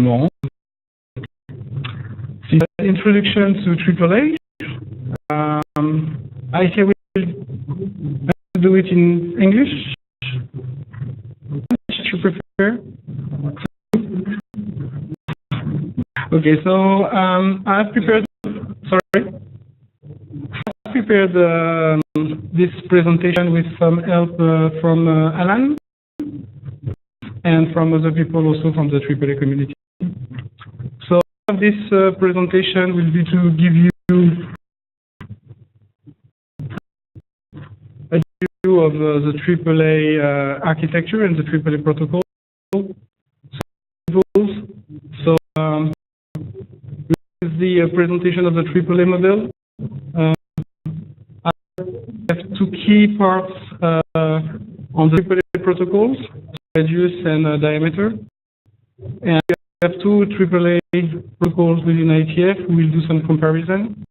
Morand. The introduction to AAA. I will do it in English. If you prefer. Okay, so I've prepared. Sorry, I prepared this presentation with some help from Alan and from other people also from the AAA community. So this presentation will be to give you a view of the AAA architecture and the AAA protocol. So this is the presentation of the AAA model. I have two key parts on the AAA protocols, radius and diameter. And we have two AAA protocols within IETF. We will do some comparison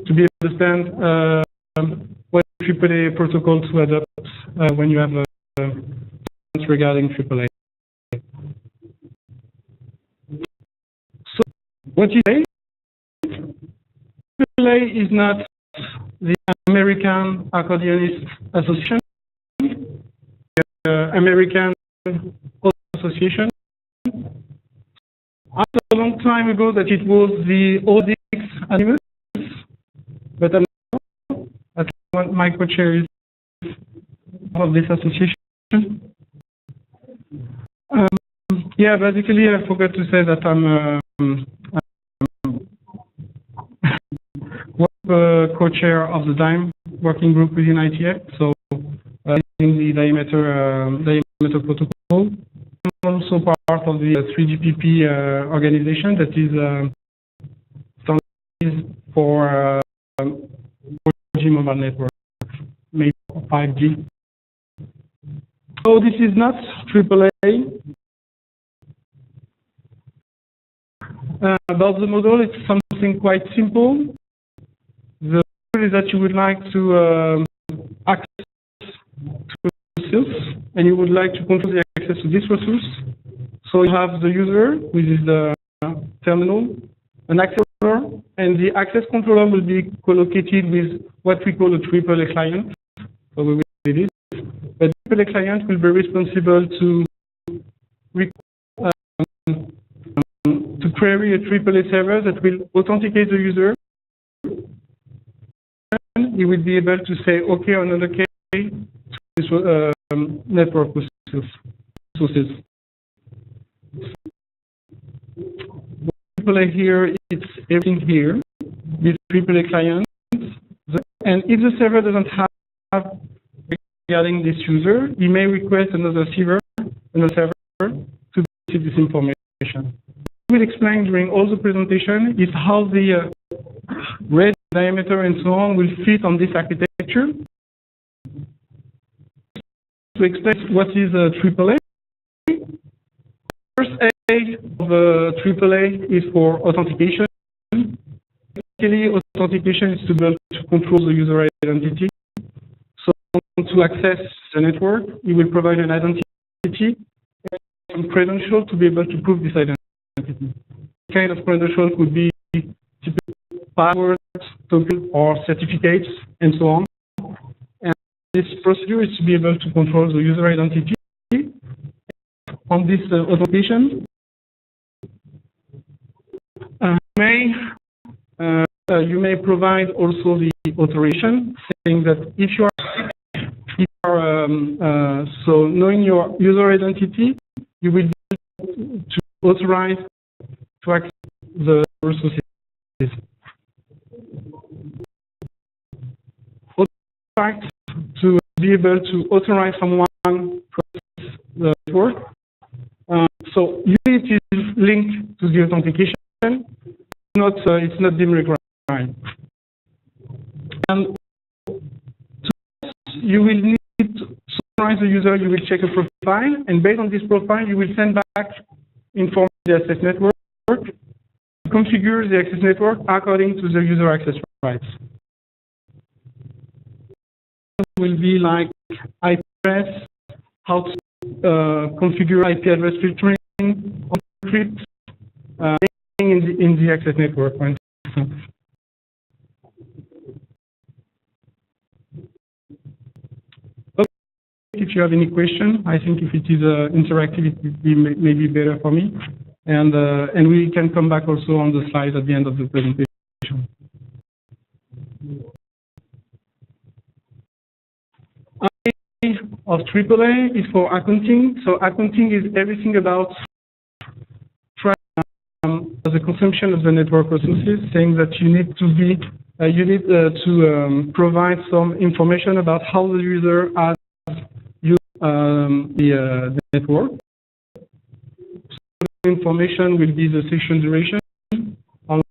to be able to understand what AAA protocol to adopt when you have questions regarding AAA. So, what is AAA? AAA is not the American Accordionist Association, the American Association. After a long time ago that it was the ODX Animus, but I'm not, my co-chair is of this association. Yeah, basically I forgot to say that I'm co-chair of the DIME working group within IETF, so in the diameter protocol. I'm also part of the 3GPP organization that is standardized for 4G mobile network, maybe 5G. So this is not AAA. About the model, it's something quite simple. The model is that you would like to access to resource, and you would like to control the access to this resource. So you have the user, which is the terminal, an access controller, and the access controller will be co-located with what we call a AAA client. So we will see this. But the AAA client will be responsible to query a AAA server that will authenticate the user. And he will be able to say OK or not OK to this network resources. AAA here, it's everything here with AAA client. And if the server doesn't have regarding this user, he may request another server to receive this information. We will explain during all the presentation is how the radius, diameter, and so on will fit on this architecture. To explain what is a AAA. First A of AAA is for authentication. Basically, authentication is to be able to control the user identity. So, to access the network, you will provide an identity and credential to be able to prove this identity. This kind of credential could be passwords, tokens, or certificates, and so on. And this procedure is to be able to control the user identity. On this authentication, you may provide also the authorization, saying that if you are so knowing your user identity, you will be able to authorize to access the resources. To be able to authorize someone to access the network. So usually it is linked to the authentication. It's not deemed required. And you will need to authorize the user. You will check a profile, and based on this profile, you will send back information to the access network. Configure the access network according to the user access rights. It will be like IP address, how to configure IP address filtering, encrypt, in the access network, for instance. If you have any question, I think if it is interactive, it would be maybe better for me. And we can come back also on the slides at the end of the presentation. Of AAA is for accounting. So accounting is everything about the consumption of the network resources, saying that you need to provide some information about how the user has used the network. So the information will be the session duration, how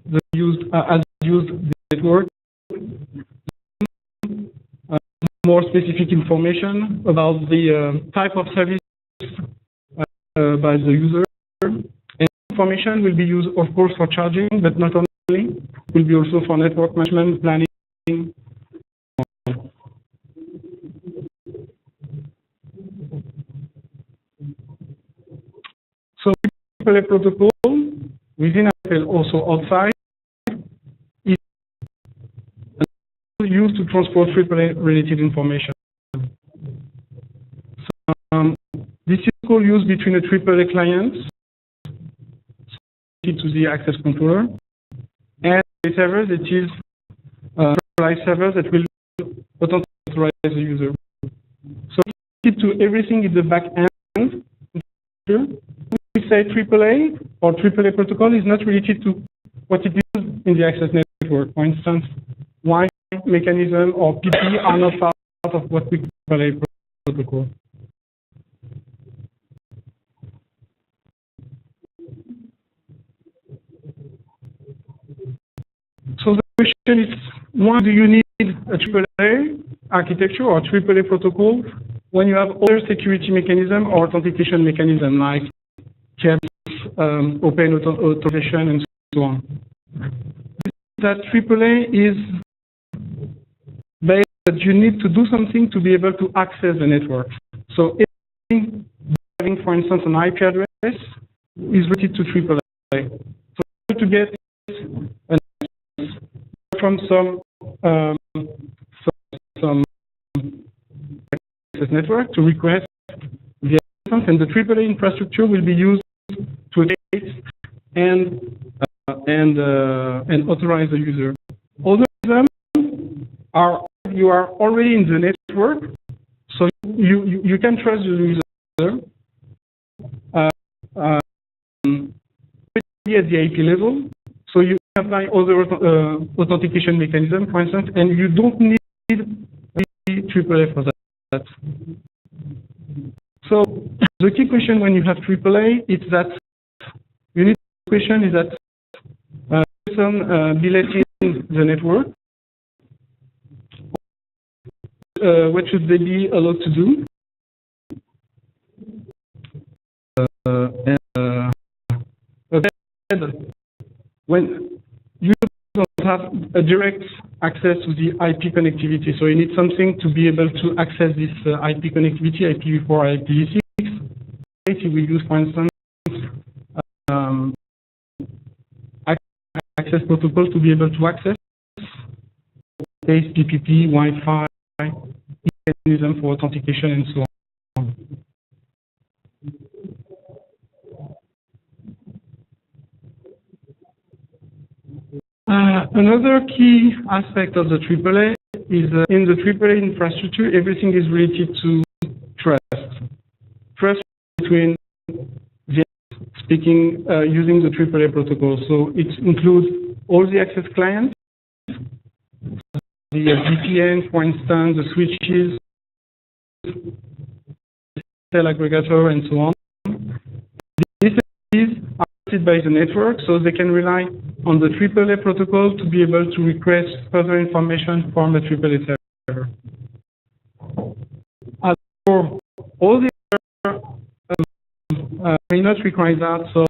the used the network. More specific information about the type of service by the user. And information will be used, of course, for charging, but not only. It will be also for network management, planning. So, AAA protocol within APL, also outside, is used to transport AAA related information. So, this is called used between a AAA client to the access controller and the server that is authorized server that will authorize the user. So to everything in the back end. We say AAA or AAA protocol is not related to what it is in the access network. For instance, Wi-Fi mechanism or PP are not part of what we call AAA protocol. So the question is, why do you need a AAA architecture or AAA protocol when you have other security mechanism or authentication mechanism like open authorization and so on? That AAA is based that you need to do something to be able to access the network. So having, for instance, an IP address is related to AAA. So to get from some access network to request the access, and the AAA infrastructure will be used to educate and authorize the user. All of them you are already in the network, so you can trust the user at the IP level. So you apply other authentication mechanism, for instance, and you don't need AAA for that. So the key question when you have AAA is that you need to question is that person be let in the network. What should they be allowed to do? When you don't have a direct access to the IP connectivity, so you need something to be able to access this IP connectivity, IPv4, IPv6. We use, for instance, access protocol to be able to access base PPP, Wi-Fi, mechanism for authentication, and so on. Another key aspect of the AAA is in the AAA infrastructure, everything is related to trust. Trust between the speaking using the AAA protocol. So it includes all the access clients, the VPN, for instance, the switches, cell aggregator, and so on. These are hosted by the network, so they can rely on the AAA protocol to be able to request further information from the AAA server. As for all the other may not require that, so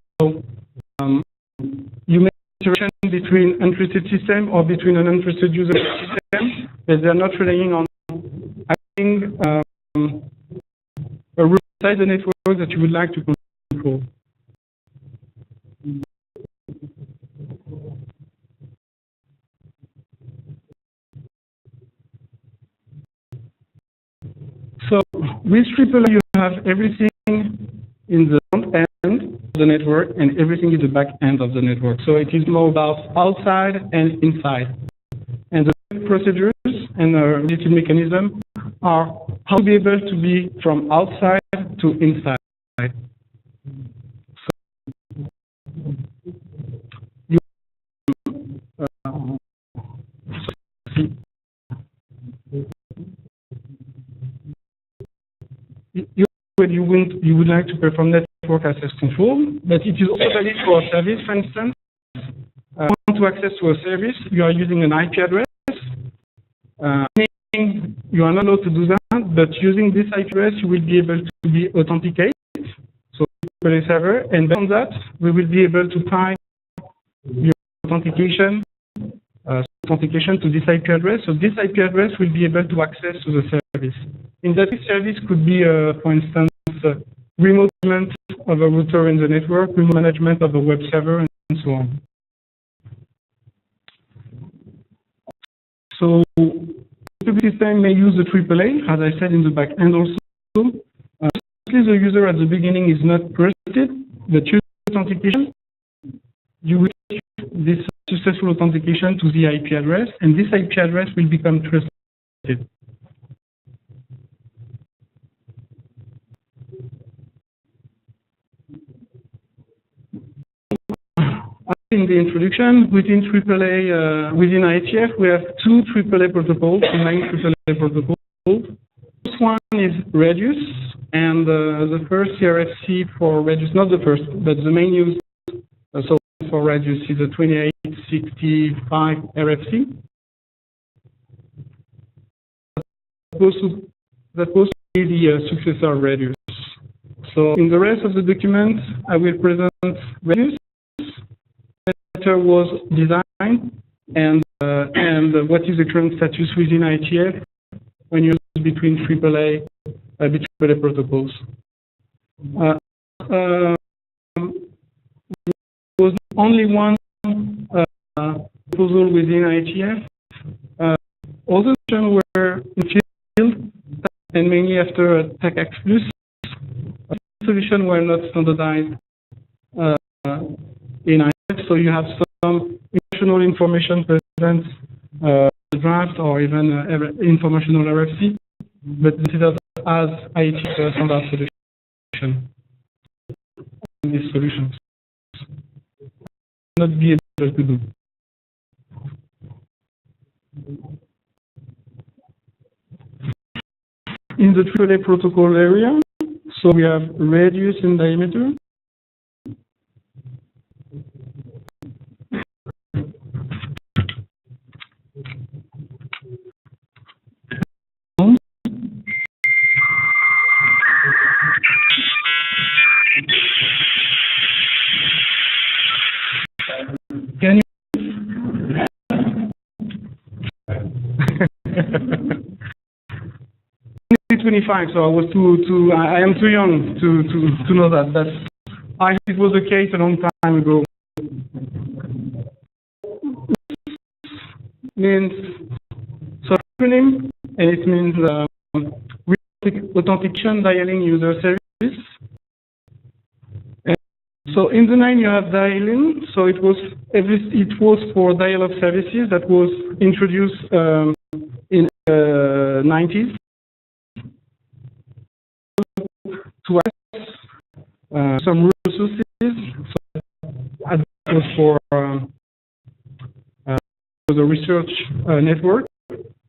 you make interaction between encrypted system or between an encrypted user system, but they are not relying on having a root inside the network that you would like to control. So with AAA, you have everything in the front end of the network and everything in the back end of the network. So it is more about outside and inside. And the procedures and related mechanism are how to be able to be from outside to inside. You would like to perform network access control, but it is also valid for a service, for instance. You want to access to a service, you are using an IP address. You are not allowed to do that, but using this IP address, you will be able to be authenticate. So AAA server, and based on that, we will be able to tie your authentication to this IP address. So this IP address will be able to access to the service. In that service could be, for instance, remote management of a router in the network, remote management of a web server, and so on. So the system may use the AAA, as I said, in the back end also. Mostly the user at the beginning is not trusted, but use authentication. You will give this successful authentication to the IP address, and this IP address will become trusted. In the introduction, within AAA, within IETF, we have two AAA protocols, the main AAA protocols. This one is Radius, and the first RFC for Radius, not the first, but the main use so for Radius is the 2865 RFC. That was the successor of Radius. So in the rest of the document, I will present Radius. Was designed and what is the current status within IETF when used between AAA protocols. There was only one proposal within IETF. Other solutions were in field and mainly after TACAX Plus. Solutions were not standardized in IETF. So you have some informational information present draft or even informational RFC, but considered as IETF standard solution. These solutions not be able to do. In the AAA protocol area, so we have radius in diameter. Can you? 25, so I was I am too young to know that. It was the case a long time ago. Means so acronym, and it means authentication dialing user service. And so in the name you have dialing. So it was for dial of services that was introduced in the 90s to access some resources. So that was for the research network.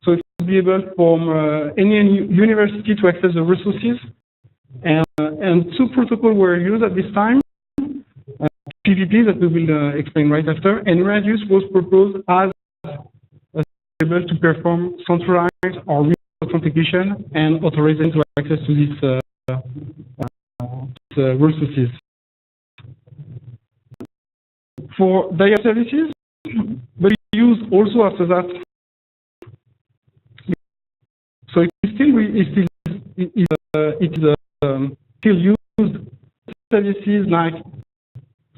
So it will be able from any university to access the resources. And two protocols were used at this time. PVP that we will explain right after. And Radius was proposed as able to perform centralized or remote authentication and authorization to access to these resources. For dial services, but used also after that. So it is still used services like,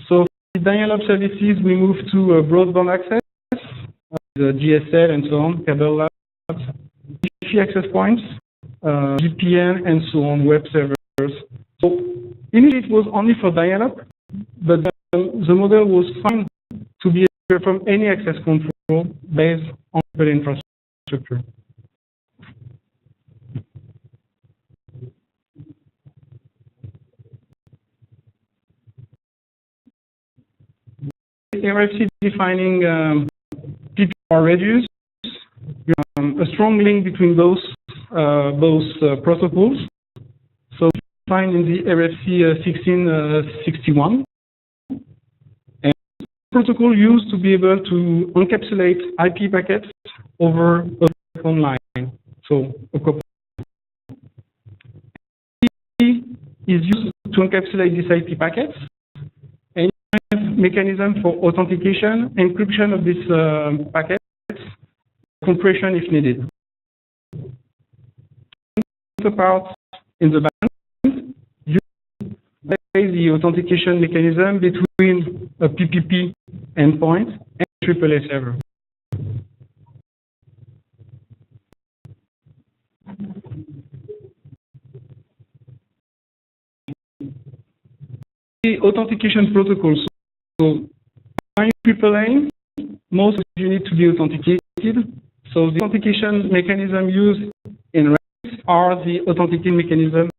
so for dial-up services we move to broadband access, the GSL and so on, cable labs, Wi-Fi access points, VPN, and so on, web servers. So initially it was only for dial-up, but the model was found to be able to perform any access control based on the infrastructure. RFC defining PPR radius, a strong link between those protocols. So defined in the RFC 1661, and protocol used to be able to encapsulate IP packets over a phone line. So a copy is used to encapsulate these IP packets, and you have mechanism for authentication, encryption of these packets, compression if needed. Part in the band, you play the authentication mechanism between a PPP endpoint and a AAA server. The authentication protocols. So, in AAA, most of you need to be authenticated. So, the authentication mechanism used in are the authentication mechanism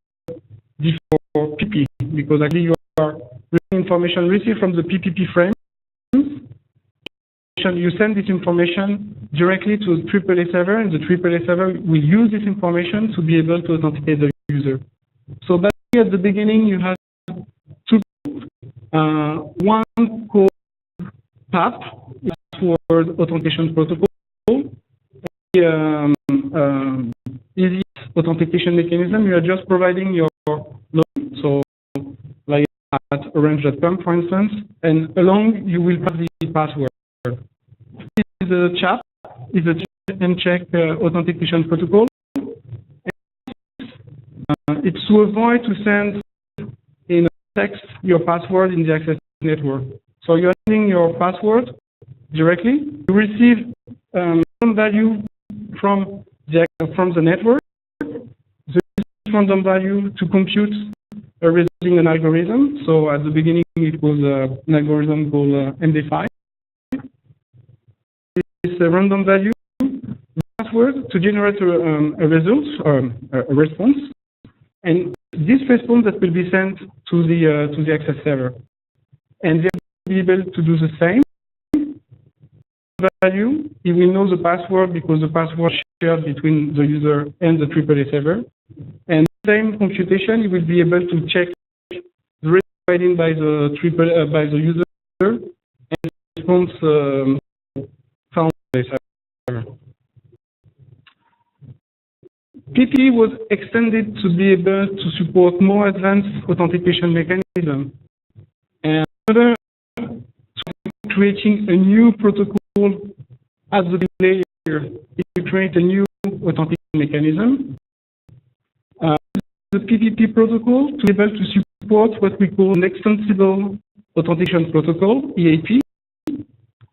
before PP, because actually you are receiving information received from the PPP frame. You send this information directly to the AAA server, and the AAA server will use this information to be able to authenticate the user. So basically at the beginning you have two, one called PAP, Password Authentication Protocol, easy authentication mechanism. You are just providing your login, so like at orange.com for instance, and along you will pass the password. This is a chat, is a check and check authentication protocol. It's to avoid to send in text your password in the access network. So you're sending your password directly. You receive some value from the network. The random value to compute resulting an algorithm. So at the beginning it was an algorithm called MD5. It's a random value password to generate a result or a response, and this response that will be sent to the access server, and they will be able to do the same value. He will know the password because the password is shared between the user and the AAA server, and same computation he will be able to check the response by the by the user and the response found by the server. PP was extended to be able to support more advanced authentication mechanism, and further creating a new protocol at the layer to create a new authentication mechanism. The PPP protocol to be able to support what we call an extensible authentication protocol, EAP,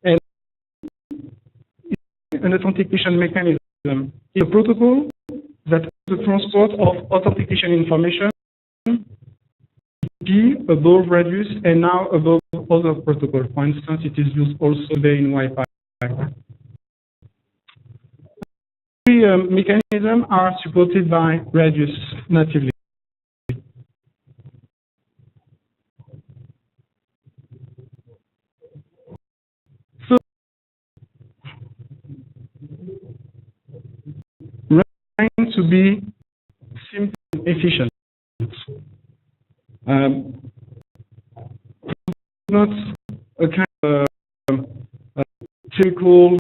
and an authentication mechanism. It's a protocol that the transport of authentication information above radius and now above other protocols. For instance, it is used also today in Wi-Fi. The mechanisms are supported by radius natively. So, trying to be simple and efficient. Not a kind of typical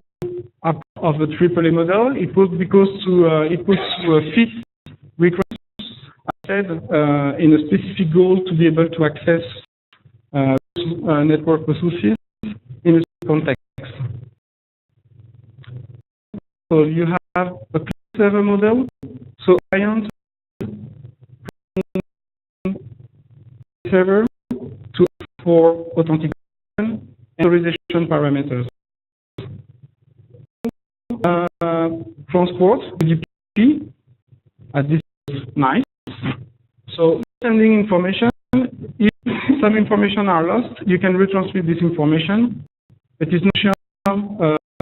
app of the AAA model. It was because it was to fit requests in a specific goal to be able to access network resources in a context. So you have a server model. So client server to for authentication and authorization parameters. Transport UDP at this night. So sending information, if some information are lost, you can retransmit this information. It is not sure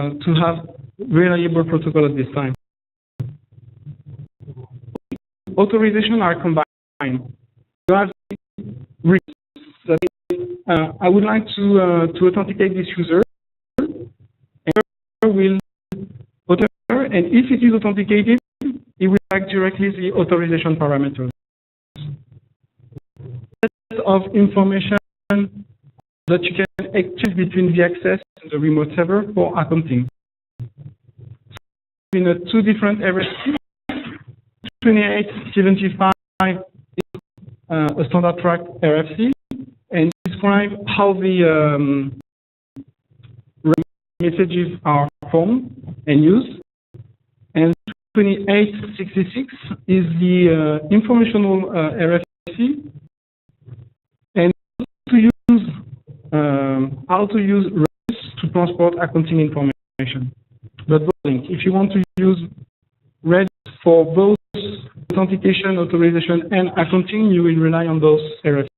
to have reliable protocol at this time. Authorization are combined. You have that I would like to authenticate this user, and will and if it is authenticated, it will back directly the authorization parameters. Of information that you can exchange between the access and the remote server for accounting. In two different RFC, 2875 is a standard track RFC and describe how the messages are formed and used. And 2866 is the informational RFC. How to use REST to transport accounting information. But if you want to use REST for both authentication, authorization, and accounting, you will rely on those RFCs.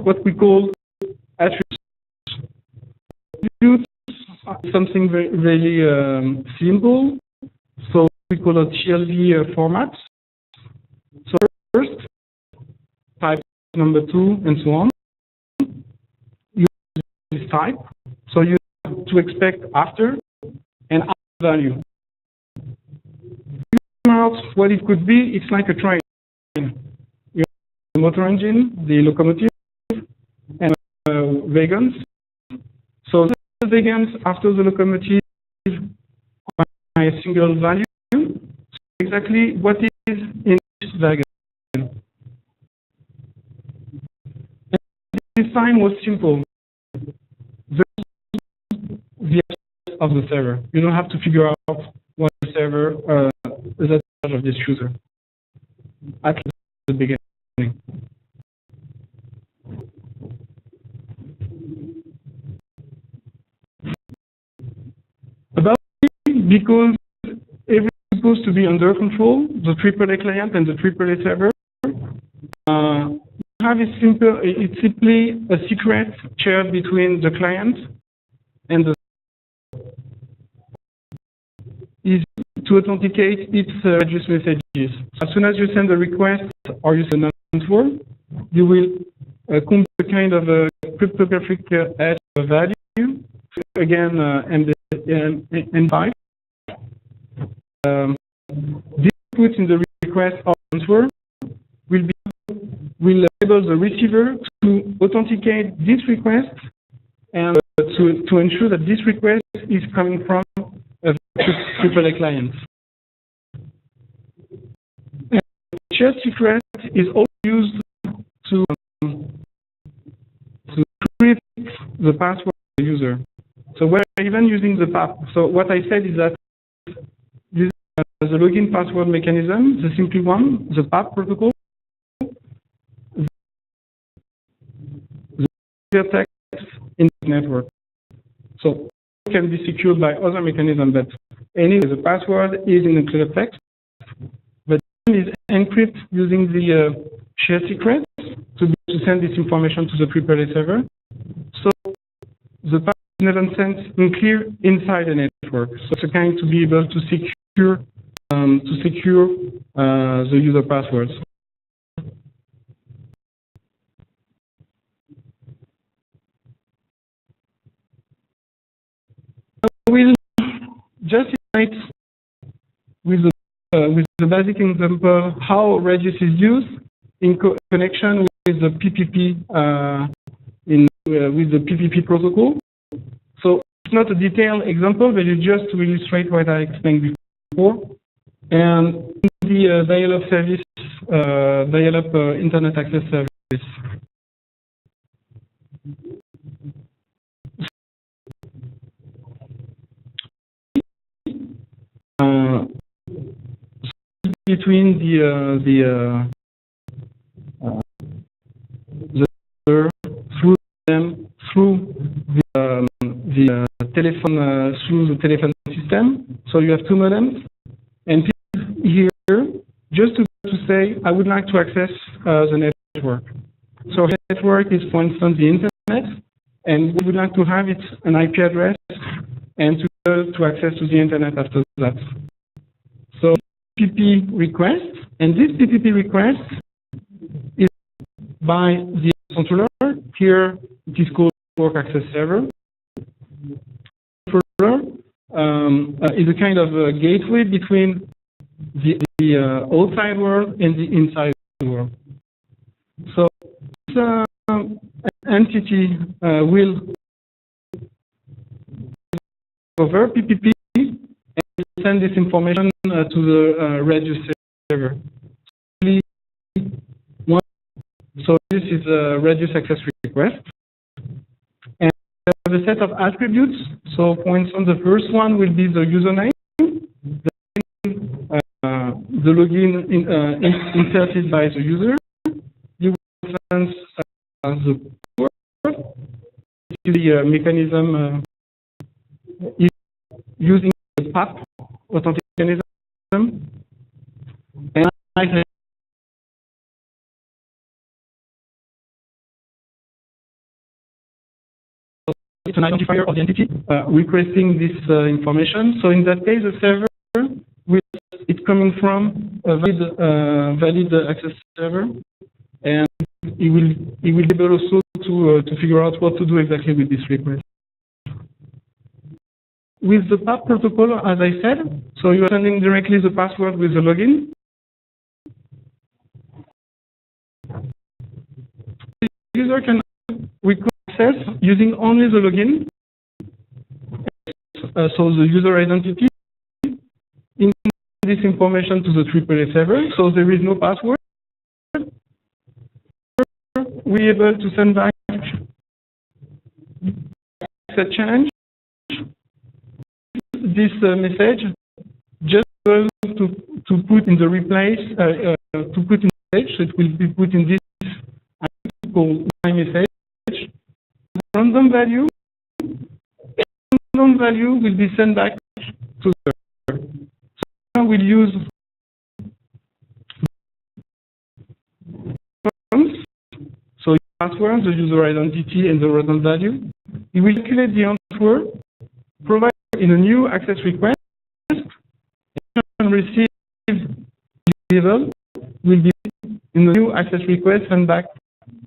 What we call attributes. Attributes are something very simple. So we call it TLV format. So first, type number 2, and so on. You use this type, so you have to expect after and after value. What it could be, it's like a train. You have the motor engine, the locomotive, and wagons. So the wagons after the locomotive are a single value. So exactly what is in this wagon. This time was simple. The of the server. You don't have to figure out what the server is at charge of this user at the beginning. About it, because everything is supposed to be under control, the AAA client and the AAA server. It's simply a secret shared between the client and the is to authenticate its address messages. As soon as you send a request or you send an answer, you will compute a kind of a cryptographic hash value, again M5. This input in the request or answer will enable the receiver to authenticate this request and to ensure that this request is coming from a AAA client. And shared secret is also used to create the password of the user. So we're even using the PAP. So what I said is that this the login password mechanism, the simple one, the PAP protocol, the text in the network. So it can be secured by other mechanisms, but anyway, the password is in the clear text, but it is encrypted using the shared secret to send this information to the AAA server. So the password is never sent in clear inside the network. So it's a kind to be able to secure the user passwords. We'll just illustrate with the basic example how Redis is used in connection with the PPP with the PPP protocol. So it's not a detailed example, but it's just to illustrate what I explained before. And the dial-up service, dial-up internet access service. Between the through them through the telephone system system. So you have two modems, and here just to say I would like to access the network. So network is, for instance, the internet, and we would like to have it an IP address and to access to the internet after that. So PPP request, and this PPP request is by the controller. Here it is called Network Access Server. Controller is a kind of a gateway between the outside world and the inside world. So this entity will over PPP and send this information to the Radius server. So this is a Radius access request. And we have a set of attributes. So for instance, the first one will be the username, the login inserted by the user. You will send the password. The mechanism is using the PAP authentic mechanism. And it's an identifier of the entity requesting this information. So in that case, the server it's coming from a valid access server, and it will be able also to figure out what to do exactly with this request. With the PAP protocol, as I said, so you are sending directly the password with the login. The user can request access using only the login, so the user identity, in this information to the AAA server, so there is no password. We are able to send back a challenge. This message just to put in the replace to put in the message, so it will be put in this called my message. Random value will be sent back to the server. So we'll use so password, the user identity, and the random value. It will calculate the answer, provide in a new access request, and receive level will be in the new access request and back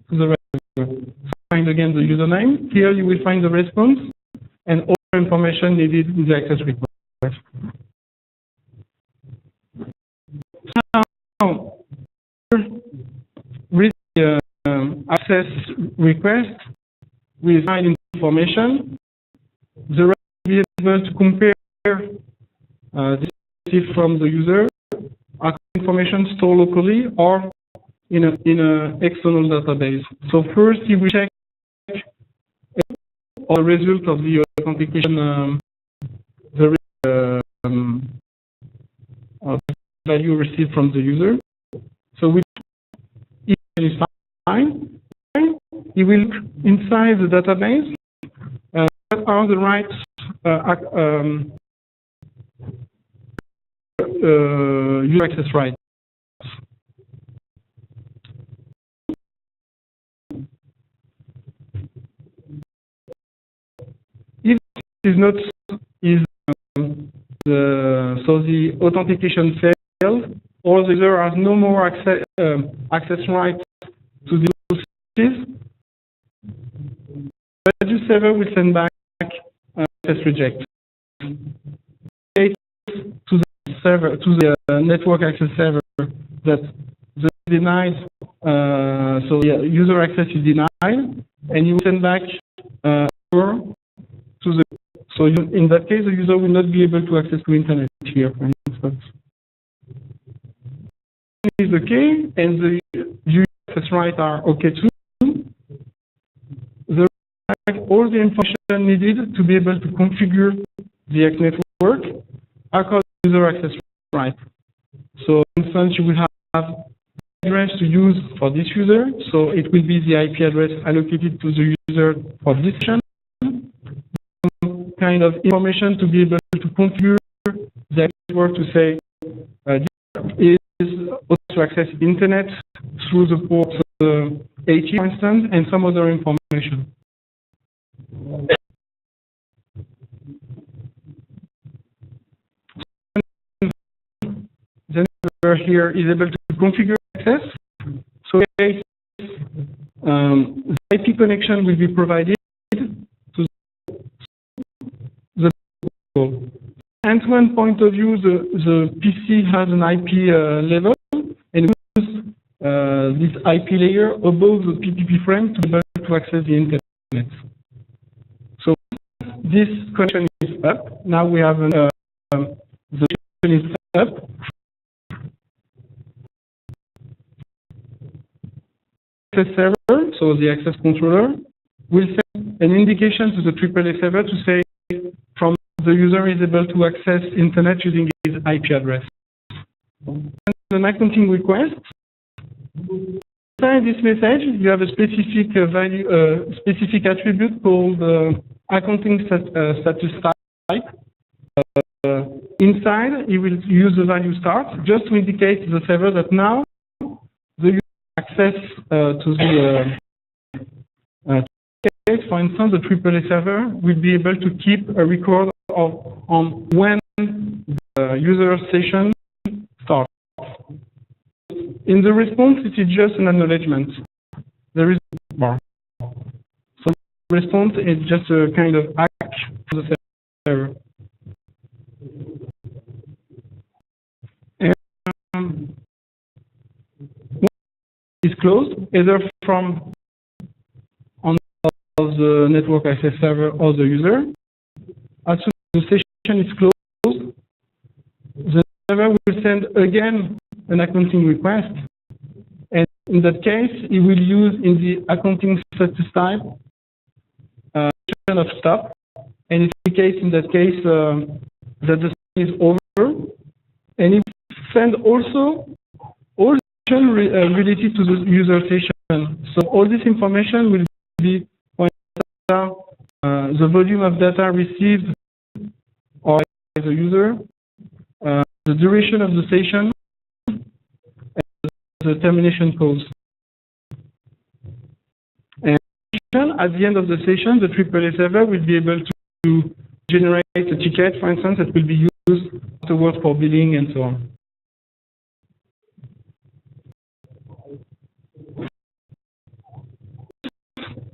to the server. Find again the username. Here you will find the response and all the information needed in the access request. Now, with the access request, we find information. The rest will be able to compare this from the user, information stored locally or in an external database. So first, he will check all the result of the authentication, value received from the user. So if it is fine, he will look inside the database. What are the right user access rights? If it is not, so the authentication failed, or the user has no more access right to the services, the Radius server will send back access reject to the server, to the network access server, that the denied, so the user access is denied, and you will send back to the. So in that case, the user will not be able to access to internet here, for instance. Is okay, and the user access rights are okay too. All the information needed to be able to configure the network according to user access right. So, for instance, you will have address to use for this user, so it will be the IP address allocated to the user for this session. Some kind of information to be able to configure the network to say this is to access internet through the port 80, for instance, and some other information. The network here is able to configure access. So the IP connection will be provided to the port. End-to-end point of view, the PC has an IP level, and we use this IP layer above the PPP frame to be able to access the internet. So this connection is up. Now we have the connection is up. Access server, so the access controller, will send an indication to the AAA server to say from the user is able to access internet using his IP address. An accounting request. Inside this message, you have a specific value, specific attribute called accounting status type. Inside, you will use the value start just to indicate to the server that now the user access to the for instance, the AAA server will be able to keep a record on when the user session starts. In the response, it is just an acknowledgement. There is no bar. So the response is just a kind of act for the server. And is closed either from on the network access server or the user. As soon as the session is closed, the server will send again an accounting request, and in that case, it will use in the accounting status type of stop, and it indicates in that case that the session is over, and it will send also all the related to the user session. So all this information will be the volume of data received by the user, the duration of the session, and the termination cause. And at the end of the session, the AAA server will be able to generate a ticket, for instance, that will be used afterwards for billing and so on.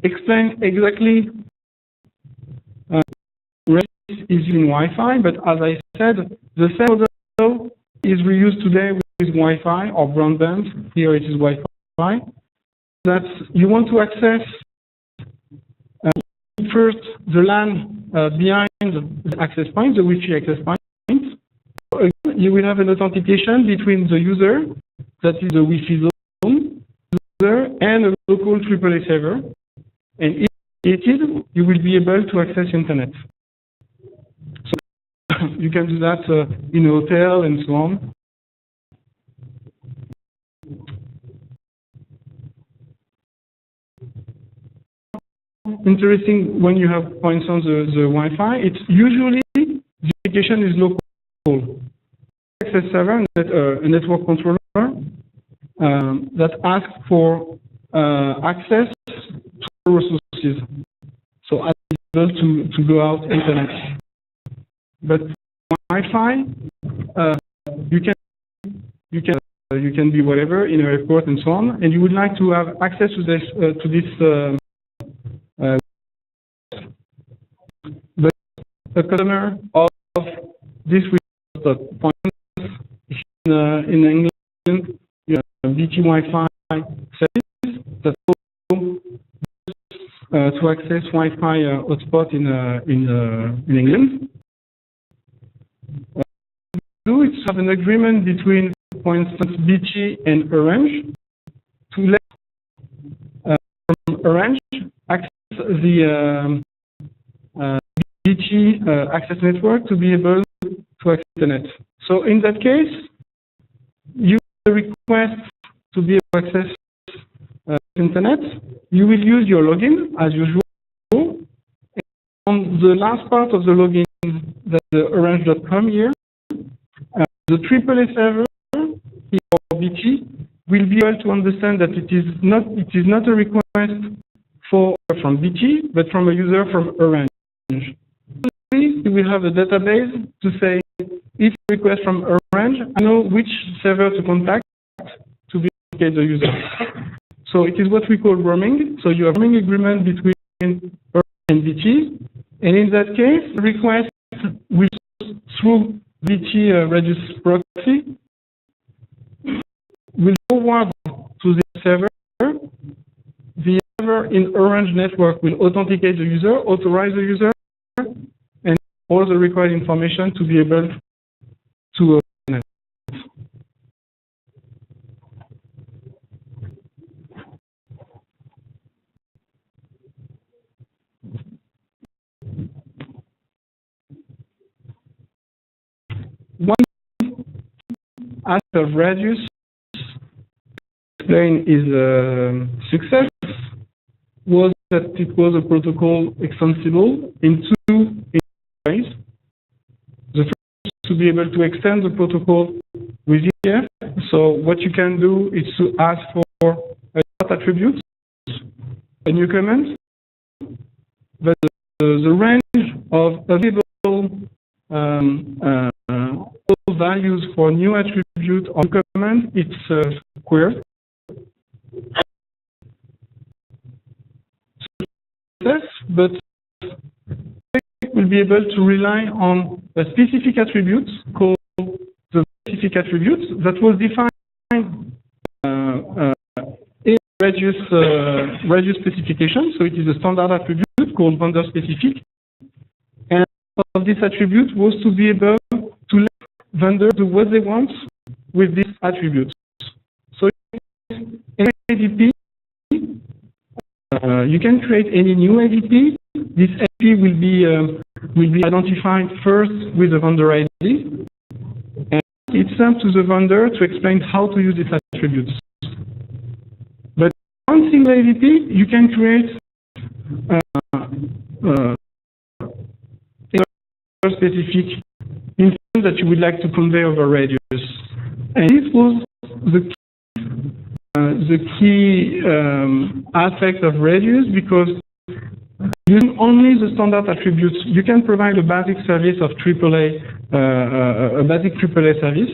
Explain exactly is using Wi-Fi, but as I said, the same model is reused today with Wi-Fi or broadband. Here it is Wi-Fi. That you want to access first the LAN behind the access point, the Wi-Fi access point. You will have an authentication between the user, that is the Wi-Fi zone, user, and a local AAA server. And if created, you will be able to access internet. So you can do that in a hotel and so on. Interesting when you have, for instance, the Wi-Fi. It's usually the application is local. Access server, a network controller that asks for access to resources. So I'm able to go out internet. But Wi-Fi, you can be whatever in a airport and so on, and you would like to have access to this but a customer of this point in England, you have BT Wi-Fi service that to access Wi-Fi hotspot in England. Do it have an agreement between, for instance, BT and Orange to let Orange access the BT access network to be able to access the internet. So in that case, you request to be able to access internet. You will use your login as usual. And on the last part of the login, that the orange.com here, the AAA server or BT will be able to understand that it is not a request from BT, but from a user from Orange. You will have a database to say, if a request from Orange, I know which server to contact to authenticate the user. So it is what we call roaming. So you have roaming agreement between Orange and BT, and in that case, the request will through BT Radius proxy will forward to the server. The server in Orange network will authenticate the user, authorize the user, and all the required information to be able to connect. One aspect of Radius explain is success was that it was a protocol extensible in two ways. The first is to be able to extend the protocol with IETF. So what you can do is to ask for a attribute, a new comment, but the range of available values for new attribute or comment, it's squared. But will be able to rely on a specific attribute called the specific attribute that was defined in Radius specification. So it is a standard attribute called vendor specific, and of this attribute was to be able to let vendors do what they want with this attribute. So in ADP, you can create any new ADP. This ADP will be identified first with the vendor ID, and it's up to the vendor to explain how to use these attributes. But one single ADP, you can create specific information that you would like to convey over Radius, and this was the key aspect of Radius, because using only the standard attributes, you can provide a basic service of AAA, a basic AAA service.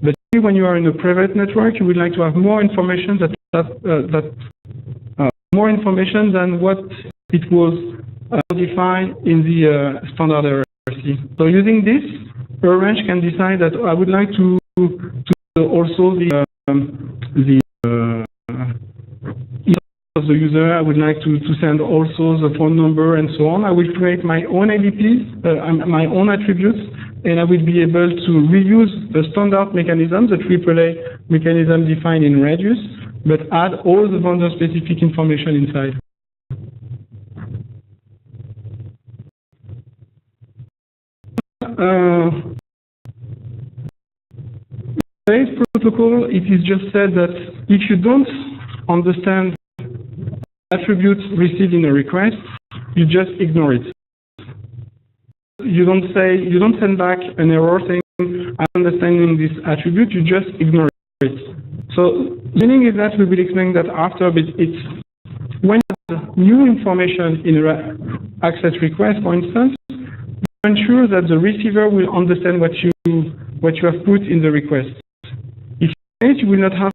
But when you are in a private network, you would like to have more information more information than what it was defined in the standard RRC. So using this, Orange can decide that I would like to also the of the user, I would like to send also the phone number and so on. I will create my own ADPs, my own attributes, and I will be able to reuse the standard mechanism, the AAA mechanism defined in Radius, but add all the vendor-specific information inside. Today's protocol, it is just said that if you don't understand attributes received in a request, you just ignore it. You don't send back an error saying, I'm understanding this attribute, you just ignore it. So, meaning is that we will explain that after, but it's when new information in an access request, for instance, you ensure that the receiver will understand what you have put in the request. If you will not have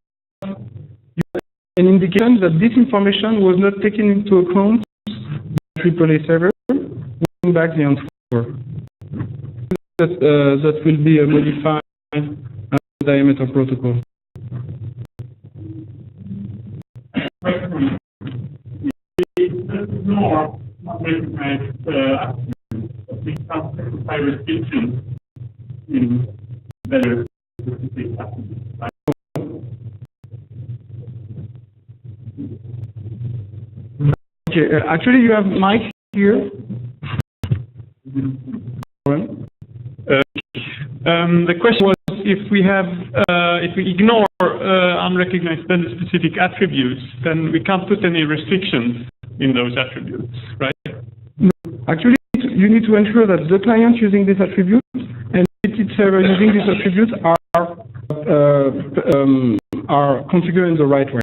an indication that this information was not taken into account by the AAA server, bring back the answer. That will be a modified diameter protocol. More recognized by restrictions in better specific attributes. Okay, actually you have Mike here. The question was if we ignore unrecognized vendor-specific attributes, then we can't put any restrictions in those attributes, right? No, actually, you need to ensure that the client using this attribute and the server using this attribute are configured in the right way.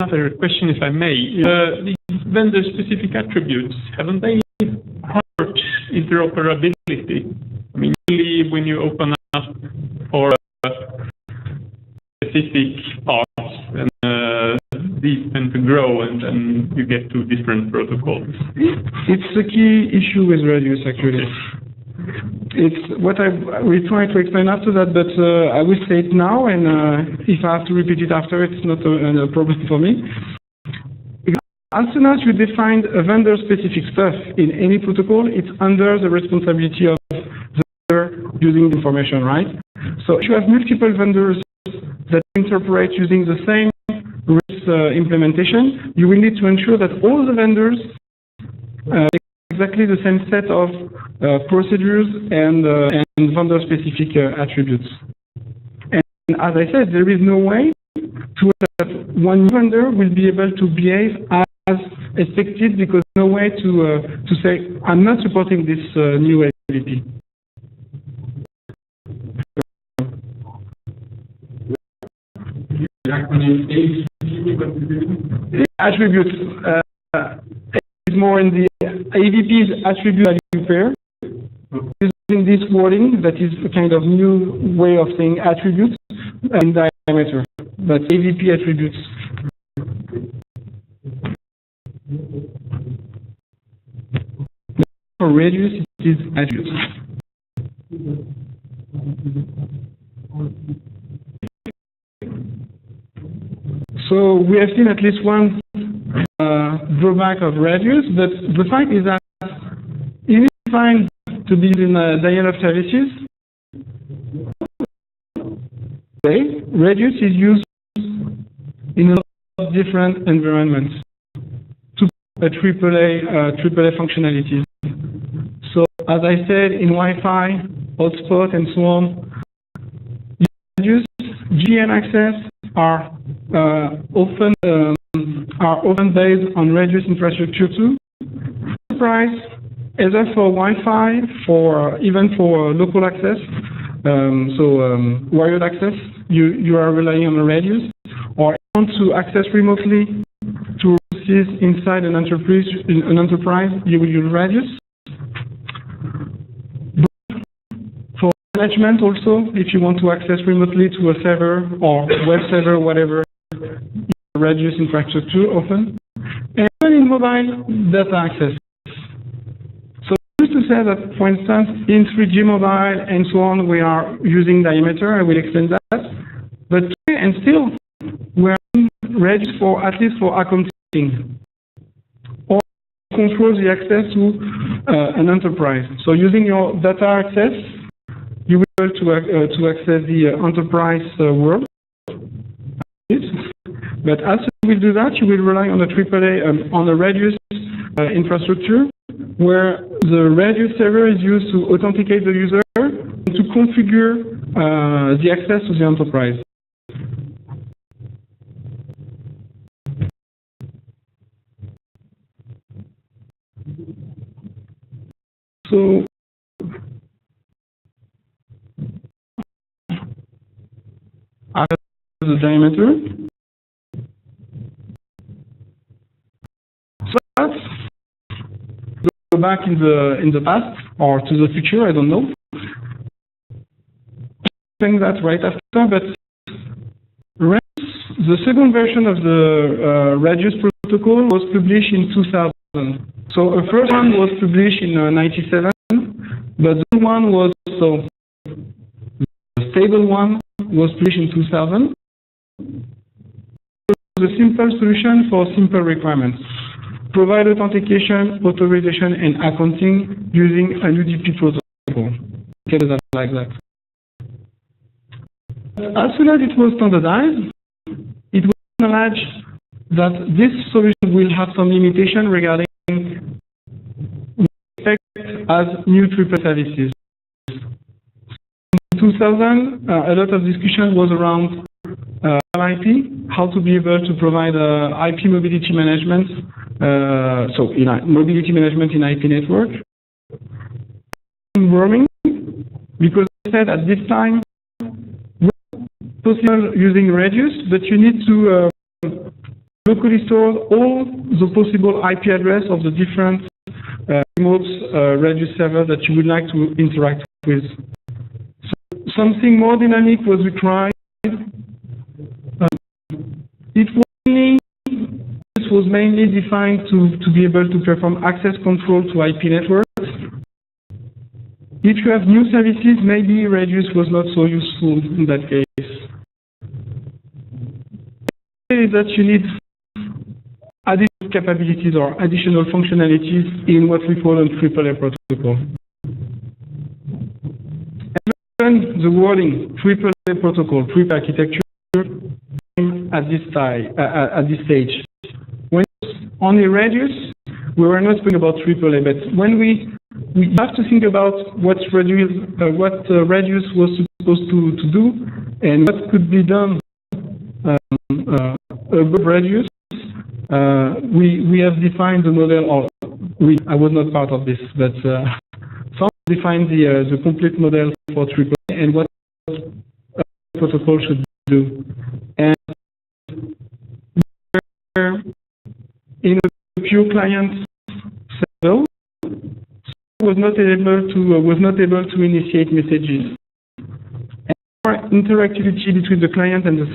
Another question, if I may. These vendor-specific attributes, haven't they hurt interoperability? I mean, usually when you open up for specific parts, and these tend to grow, and then you get two different protocols. It's a key issue with Radius, actually. It's what I will try to explain after that, but I will say it now, and if I have to repeat it after, it's not a problem for me. As soon as you define a vendor-specific stuff in any protocol, it's under the responsibility of the vendor using the information, right? So if you have multiple vendors that interpret using the same implementation, you will need to ensure that all the vendors exactly the same set of procedures and vendor-specific attributes. And as I said, there is no way to that one vendor will be able to behave as expected, because no way to say, I'm not supporting this new ability. Attributes is more in the AVP's attribute value pair. Using this wording, that is a kind of new way of saying attributes in diameter. But AVP attributes. For radius, it is attributes. So we have seen at least one drawback of radius, but the fact is that if you find to be in dial-up services, radius is used in a lot of different environments to AAA functionalities. So as I said, in Wi-Fi, hotspot, and so on, radius, GN access are often based on radius infrastructure too. Price, either for Wi-Fi, even for local access, wired access, you are relying on a radius, or you want to access remotely to services inside an enterprise, you will use radius. For management also, if you want to access remotely to a server or web server, whatever, radius infrastructure often. And even in mobile data access. So just to say that, for instance, in 3G mobile and so on, we are using diameter. I will explain that. But and still, we are using radius for at least for accounting or control the access to an enterprise. So using your data access, you will be able to access the enterprise world. But as you will do that, you will rely on the AAA, on the radius infrastructure, where the radius server is used to authenticate the user and to configure the access to the enterprise. So, after the diameter, go back in the past or to the future, I don't know. Saying that right after, but the second version of the radius protocol was published in 2000. So the first one was published in 97, but the one was the stable one was published in 2000. The simple solution for simple requirements. Provide authentication, authorization, and accounting using an UDP protocol. Like that. As soon as it was standardized, it was acknowledged that this solution will have some limitation regarding respect as new triple services. In 2000, a lot of discussion was around IP, how to be able to provide IP mobility management, mobility management in IP network. Roaming, because I said at this time, possible using radius, but you need to locally store all the possible IP address of the different remote radius server that you would like to interact with. So something more dynamic was required. This was mainly defined to be able to perform access control to IP networks. If you have new services, maybe radius was not so useful in that case. That you need additional capabilities or additional functionalities in what we call a AAA protocol. And the wording AAA protocol, AAA architecture at this stage. When only radius, we were not speaking about AAA, but when we have to think about what radius was supposed to do and what could be done above radius. We have defined the model, or I was not part of this, but some defined the complete model for AAA and what protocol should do. And in a pure client server, was not able to initiate messages. And interactivity between the client and the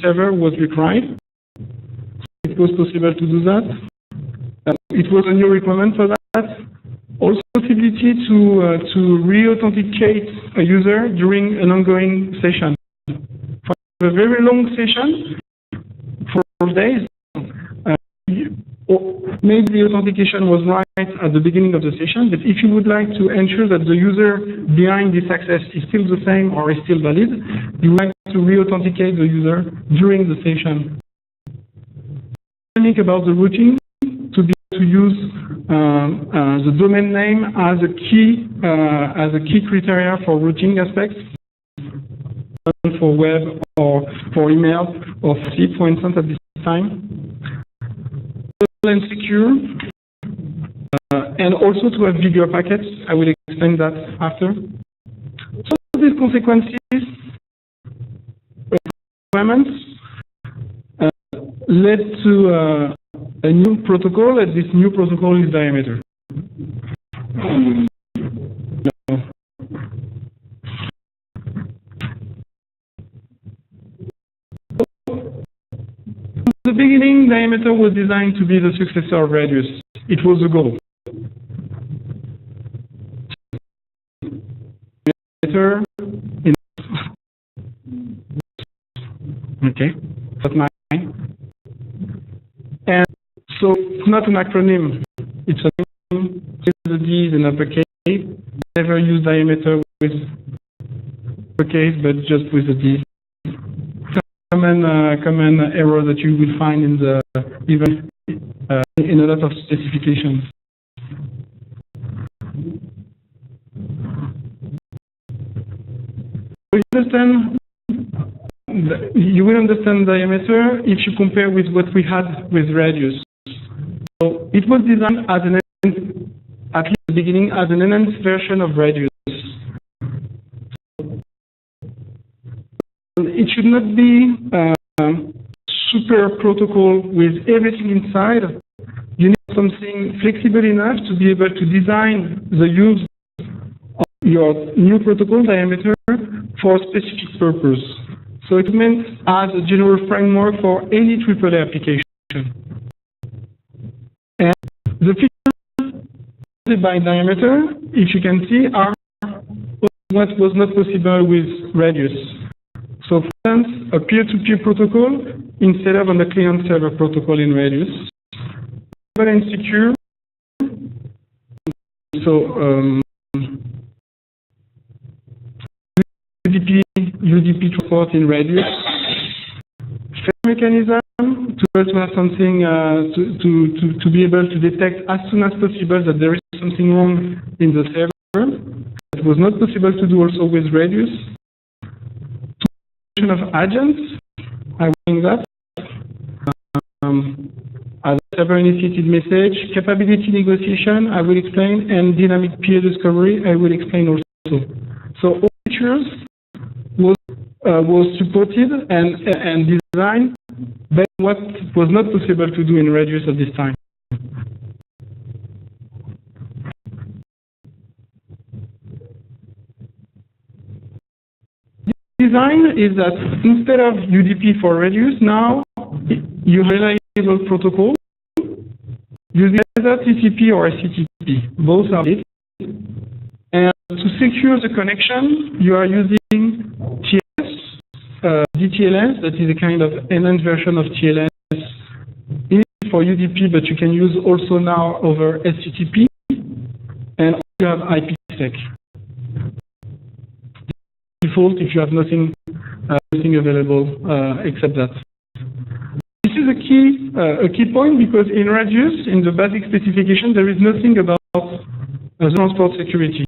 server was required. It was possible to do that. It was a new requirement for that. Also, possibility to re-authenticate a user during an ongoing session. For a very long session, for days, maybe the authentication was right at the beginning of the session, but if you would like to ensure that the user behind this access is still the same or is still valid, you would like to re-authenticate the user during the session. Think about the routing to be able to use the domain name as a key criteria for routing aspects for web or for email or for SIP, for instance, at this time. And secure, and also to have bigger packets. I will explain that after. So these consequences, requirements, led to a new protocol, and this new protocol is diameter. At the beginning, diameter was designed to be the successor of radius. It was the goal. Diameter okay, that's mine. And so it's not an acronym. It's a name with the D is an uppercase. Never use diameter with uppercase, but just with the D. Common error that you will find in the even in a lot of specifications. You will understand diameter if you compare with what we had with radius. So it was designed as at least at the beginning as an enhanced version of radius. It should not be super protocol with everything inside. You need something flexible enough to be able to design the use of your new protocol diameter for a specific purpose. So it meant as a general framework for any AAA application. And the features by diameter, if you can see, are what was not possible with radius. So for instance, a peer-to-peer protocol instead of on the client-server protocol in radius. And secure. So UDP transport in radius. Fair mechanism to have something to be able to detect as soon as possible that there is something wrong in the server. It was not possible to do also with radius. of agents, I will explain that. As a server-initiated message, capability negotiation, I will explain, and dynamic peer discovery, I will explain also. So all features was supported and designed, but what was not possible to do in Radius at this time. Design is that instead of UDP for Radius, now you have a reliable protocol using either TCP or SCTP. Both are it. And to secure the connection, you are using TLS, DTLS, that is a kind of enhanced version of TLS for UDP, but you can use also now over SCTP, and you have IPsec. Default if you have nothing available except that. This is a key point, because in Radius, in the basic specification, there is nothing about transport security.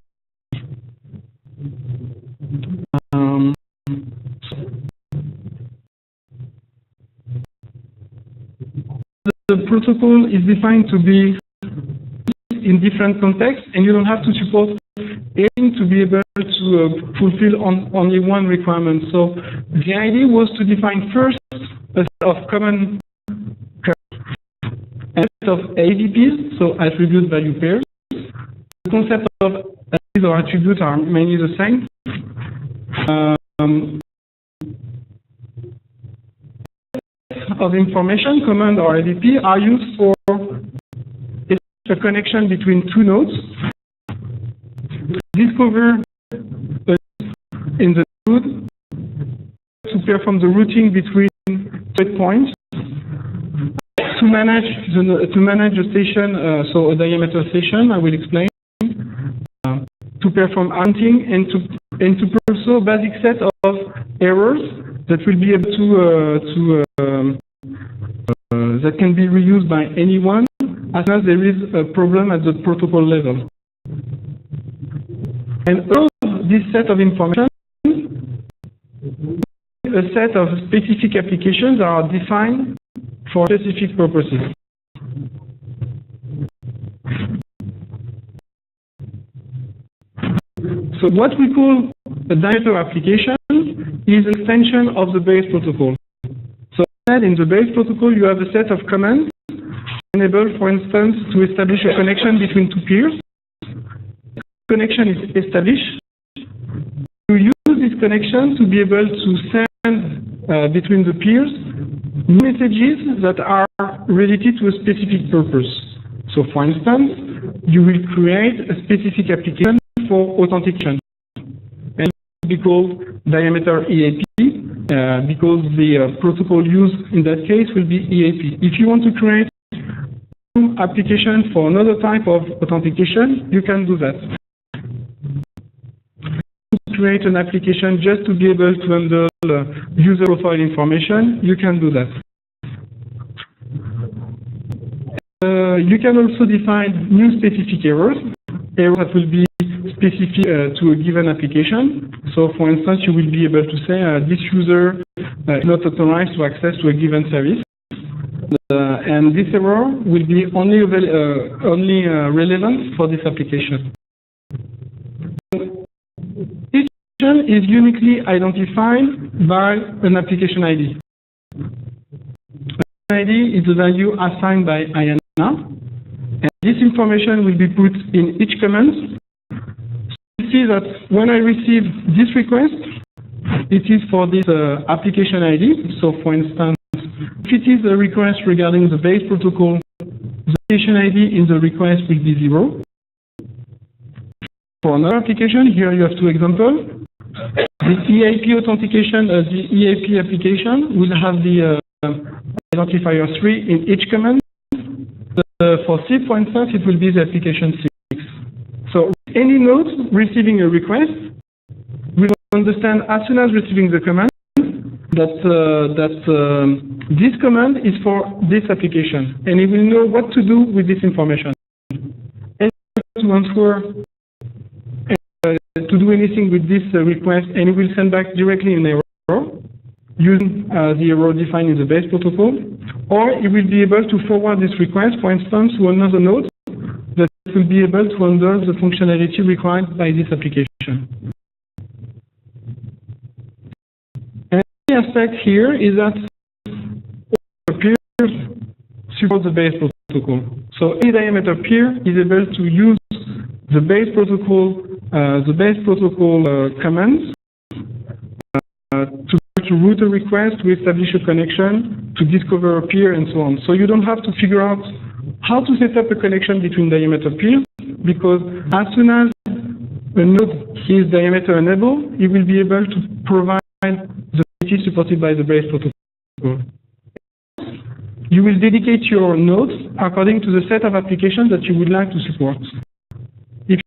The protocol is defined to be in different contexts, and you don't have to support anything to be able to fulfill only one requirement. So the idea was to define first a set of common and a set of AVPs, so attribute value pairs. The concept of AVPs or attributes are mainly the same. Of information, command or AVP, are used for a connection between two nodes. Discover in the node to perform the routing between points, to manage the station, so a diameter station, I will explain, to perform hunting, and to also basic set of errors that will be able to that can be reused by anyone as long as there is a problem at the protocol level. And all this set of information, a set of specific applications are defined for specific purposes. So what we call a diameter application is an extension of the base protocol. So in the base protocol, you have a set of commands enable, for instance, to establish a connection between two peers. Connection is established. You use this connection to be able to send between the peers messages that are related to a specific purpose. So, for instance, you will create a specific application for authentication, and it will be called diameter EAP because the protocol used in that case will be EAP. If you want to create an application for another type of authentication, you can do that. Create an application just to be able to handle user profile information, you can do that. You can also define new specific errors that will be specific to a given application. So, for instance, you will be able to say this user is not authorized to access to a given service, and this error will be only relevant for this application. Is uniquely identified by an application ID. An ID is the value assigned by IANA, and this information will be put in each command. So you see that when I receive this request, it is for this application ID. So, for instance, if it is a request regarding the base protocol, the application ID in the request will be 0. For another application, here you have two examples. The EAP authentication, the EAP application will have the identifier 3 in each command. For SIP, for instance, it will be the application 6. So any node receiving a request will understand as soon as receiving the command that this command is for this application, and it will know what to do with this information. And to answer to do anything with this request, and it will send back directly an error. using the error defined in the base protocol, or it will be able to forward this request, for instance, to another node that will be able to handle the functionality required by this application. And the aspect here is that all peers support the base protocol. So any diameter peer is able to use the base protocol commands to route a request, to establish a connection, to discover a peer, and so on. So you don't have to figure out how to set up a connection between diameter peers, because as soon as a node is diameter enabled, it will be able to provide the ability supported by the base protocol. You will dedicate your nodes according to the set of applications that you would like to support. If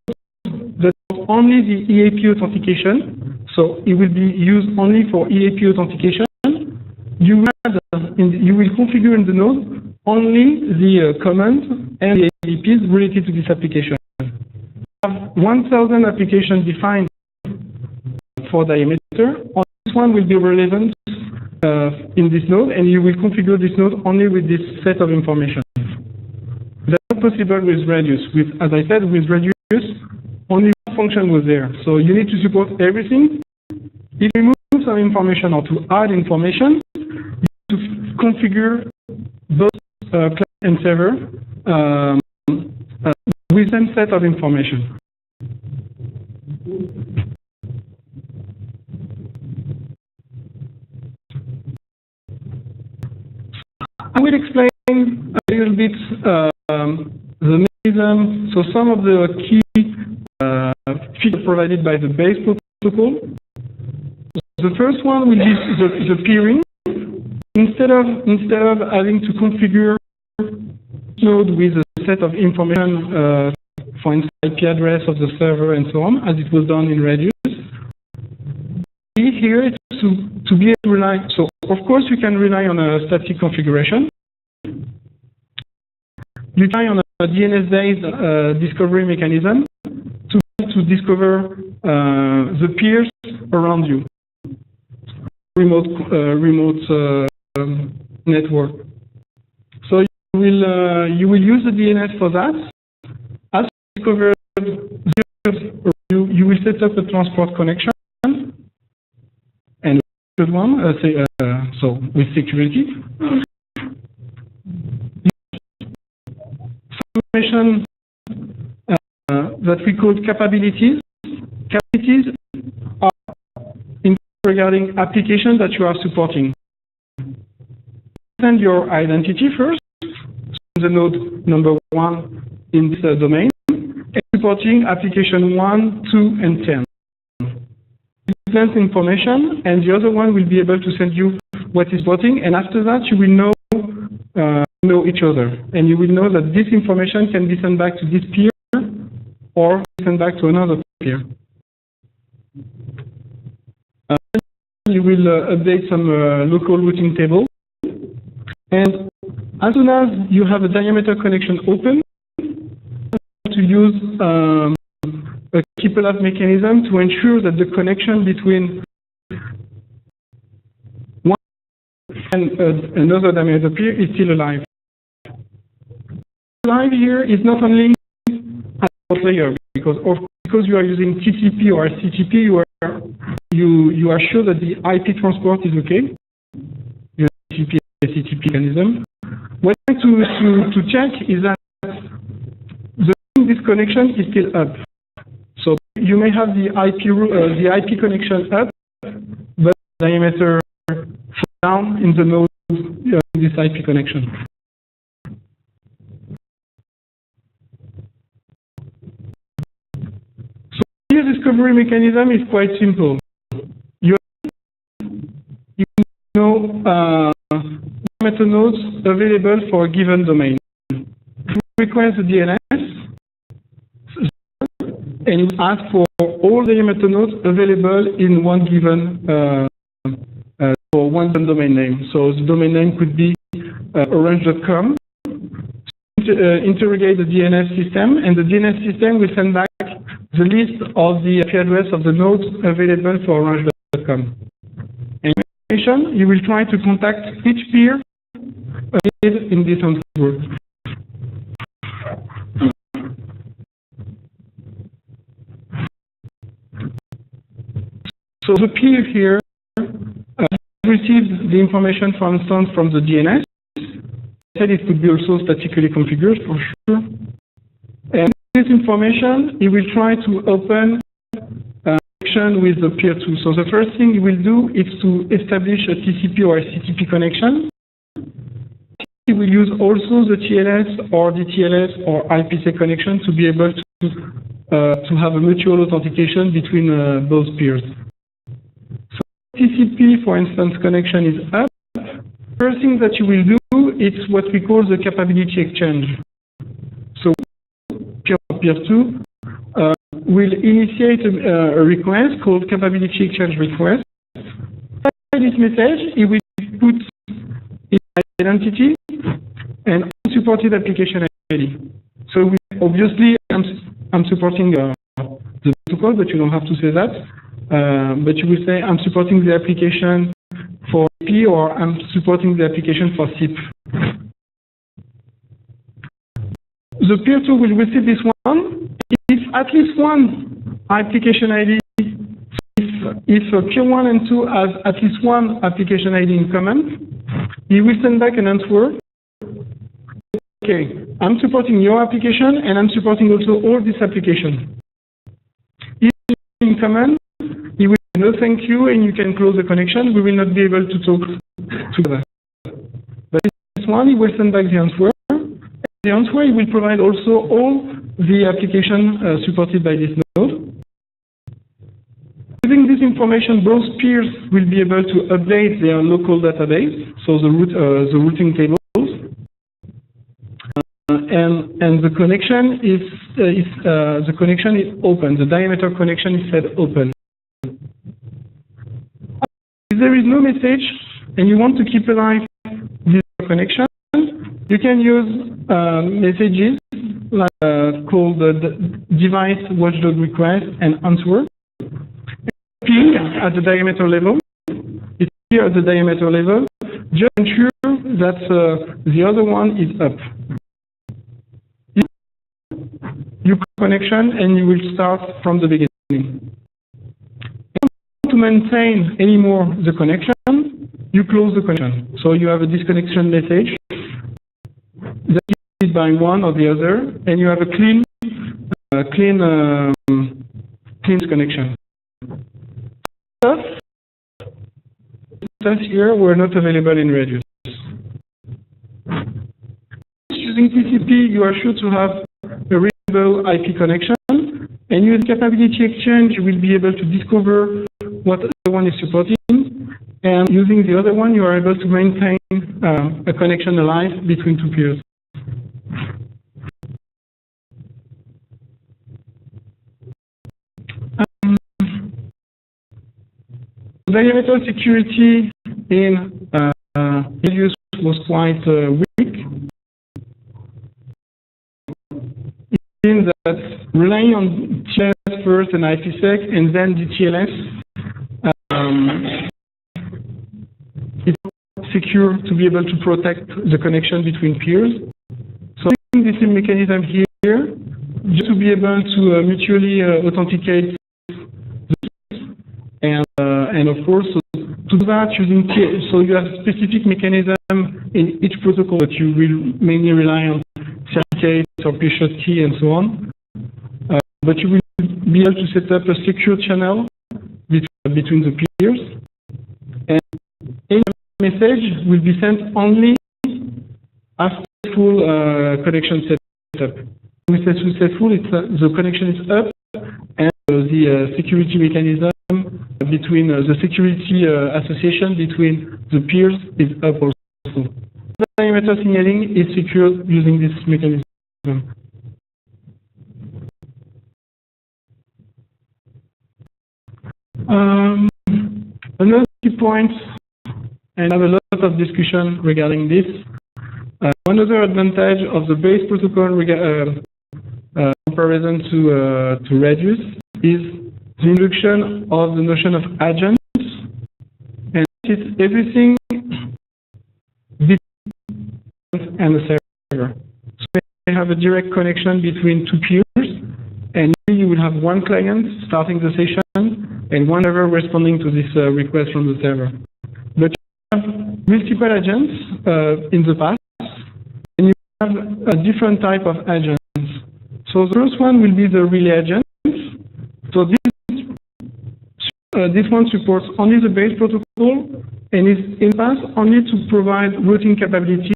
that's only the EAP authentication, so it will be used only for EAP authentication, you will configure in the node only the commands and the APs related to this application. You have 1,000 applications defined for diameter. This one will be relevant in this node, and you will configure this node only with this set of information. That's not possible with Radius. As I said, with Radius, only one function was there. So you need to support everything. If you remove some information or to add information, you need to configure both client and server with the same set of information. I will explain a little bit the mechanism. So some of the key features provided by the base protocol. The first one will be the peering. Instead of having to configure node with a set of information, for instance, IP address of the server and so on, as it was done in Radius, here it's to be able to rely. So of course you can rely on a static configuration. You rely on a DNS-based discovery mechanism to discover the peers around you. Remote network. So you will use the DNS for that. As you discover, you will set up a transport connection and a good one. So with security. Information that we call capabilities. Capabilities are regarding applications that you are supporting. Send your identity first, the node number 1 in this domain, and supporting application 1, 2, and 10. It sends information, and the other one will be able to send you what is supporting, and after that you will know each other, and you will know that this information can be sent back to this peer or sent back to another peer. You will update some local routing table, and as soon as you have a diameter connection open, to use a keep-alive mechanism to ensure that the connection between one and another diameter peer is still alive. Alive here is not only at the layer, because you are using TCP or HTTP, you are sure that the IP transport is okay. You have TCP HTTP mechanism. What I want to check is that this connection is still up. So you may have the IP connection up, but diameter down in the node in this IP connection. So the discovery mechanism is quite simple. You know diameter nodes available for a given domain. You request the DNS and you ask for all the diameter nodes available in one given for one domain name. So the domain name could be orange.com. Interrogate the DNS system, and the DNS system will send back the list of the IP address of the nodes available for orange.com. And information, you will try to contact each peer in this network. So the peer here received the information, for instance, from the DNS. Said it could be also statically configured for sure. And this information, he will try to open a connection with the peer 2. So the first thing he will do is to establish a TCP or a HTTP connection. He will use also the TLS or DTLS or IPsec connection to be able to have a mutual authentication between both peers. So TCP, for instance, connection is up. First thing that you will do is what we call the capability exchange. So peer 2 will initiate a request called capability exchange request. By this message, it will put its identity and unsupported application ID. So obviously, I'm supporting the protocol, but you don't have to say that. But you will say, I'm supporting the application for IP, or I'm supporting the application for SIP. The peer 2 will receive this one. If at least one application ID, if peer 1 and 2 has at least one application ID in common, he will send back an answer. Okay, I'm supporting your application and I'm supporting also all this application. If in common, he will say no thank you and you can close the connection. We will not be able to talk together. But this one, he will send back the answer. The answer, he will provide also all the application supported by this node. Using this information, both peers will be able to update their local database, so the routing tables, and the connection is open. The diameter connection is set open. If there is no message and you want to keep alive this connection, you can use messages like called the device watchdog request and answer. Ping at the diameter level. It's here at the diameter level. Just ensure that the other one is up. You put connection and you will start from the beginning. If you want to maintain anymore the connection, you close the connection. So you have a disconnection message that is by one or the other, and you have a clean connection. Stuff here were not available in Radius. Using TCP, you are sure to have a readable IP connection, and using capability exchange, you will be able to discover what the other one is supporting, and using the other one, you are able to maintain a connection alive between two peers. Diameter security in Radius was quite weak. It means that relying on TLS first and IPsec and then DTLS, it's not secure to be able to protect the connection between peers. So using this mechanism here, just to be able to mutually authenticate and of course, to do that using so you have a specific mechanism in each protocol that you will mainly rely on certificates or pre-shot key and so on. But you will be able to set up a secure channel between the peers, and any message will be sent only after full connection setup. When we say successful, the connection is up and the security mechanism between the security association between the peers is up also. The diameter signaling is secured using this mechanism. Another key point, and I have a lot of discussion regarding this. One other advantage of the base protocol comparison to Radius is the introduction of the notion of agents, and it's everything between and the server. So you have a direct connection between two peers, and you will have one client starting the session and one server responding to this request from the server. But you have multiple agents in the past, and you have a different type of agents. So the first one will be the relay agent. So this one supports only the base protocol and is in pass only to provide routing capabilities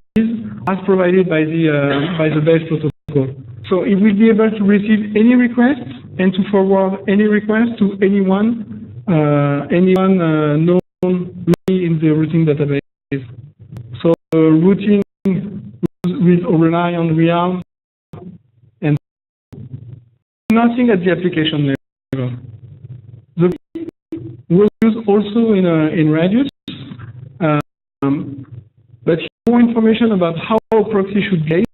as provided by the base protocol. So it will be able to receive any request and to forward any request to anyone known in the routing database. So routing will rely on realm and nothing at the application level. The we'll use also in Radius, but more information about how a proxy should behave.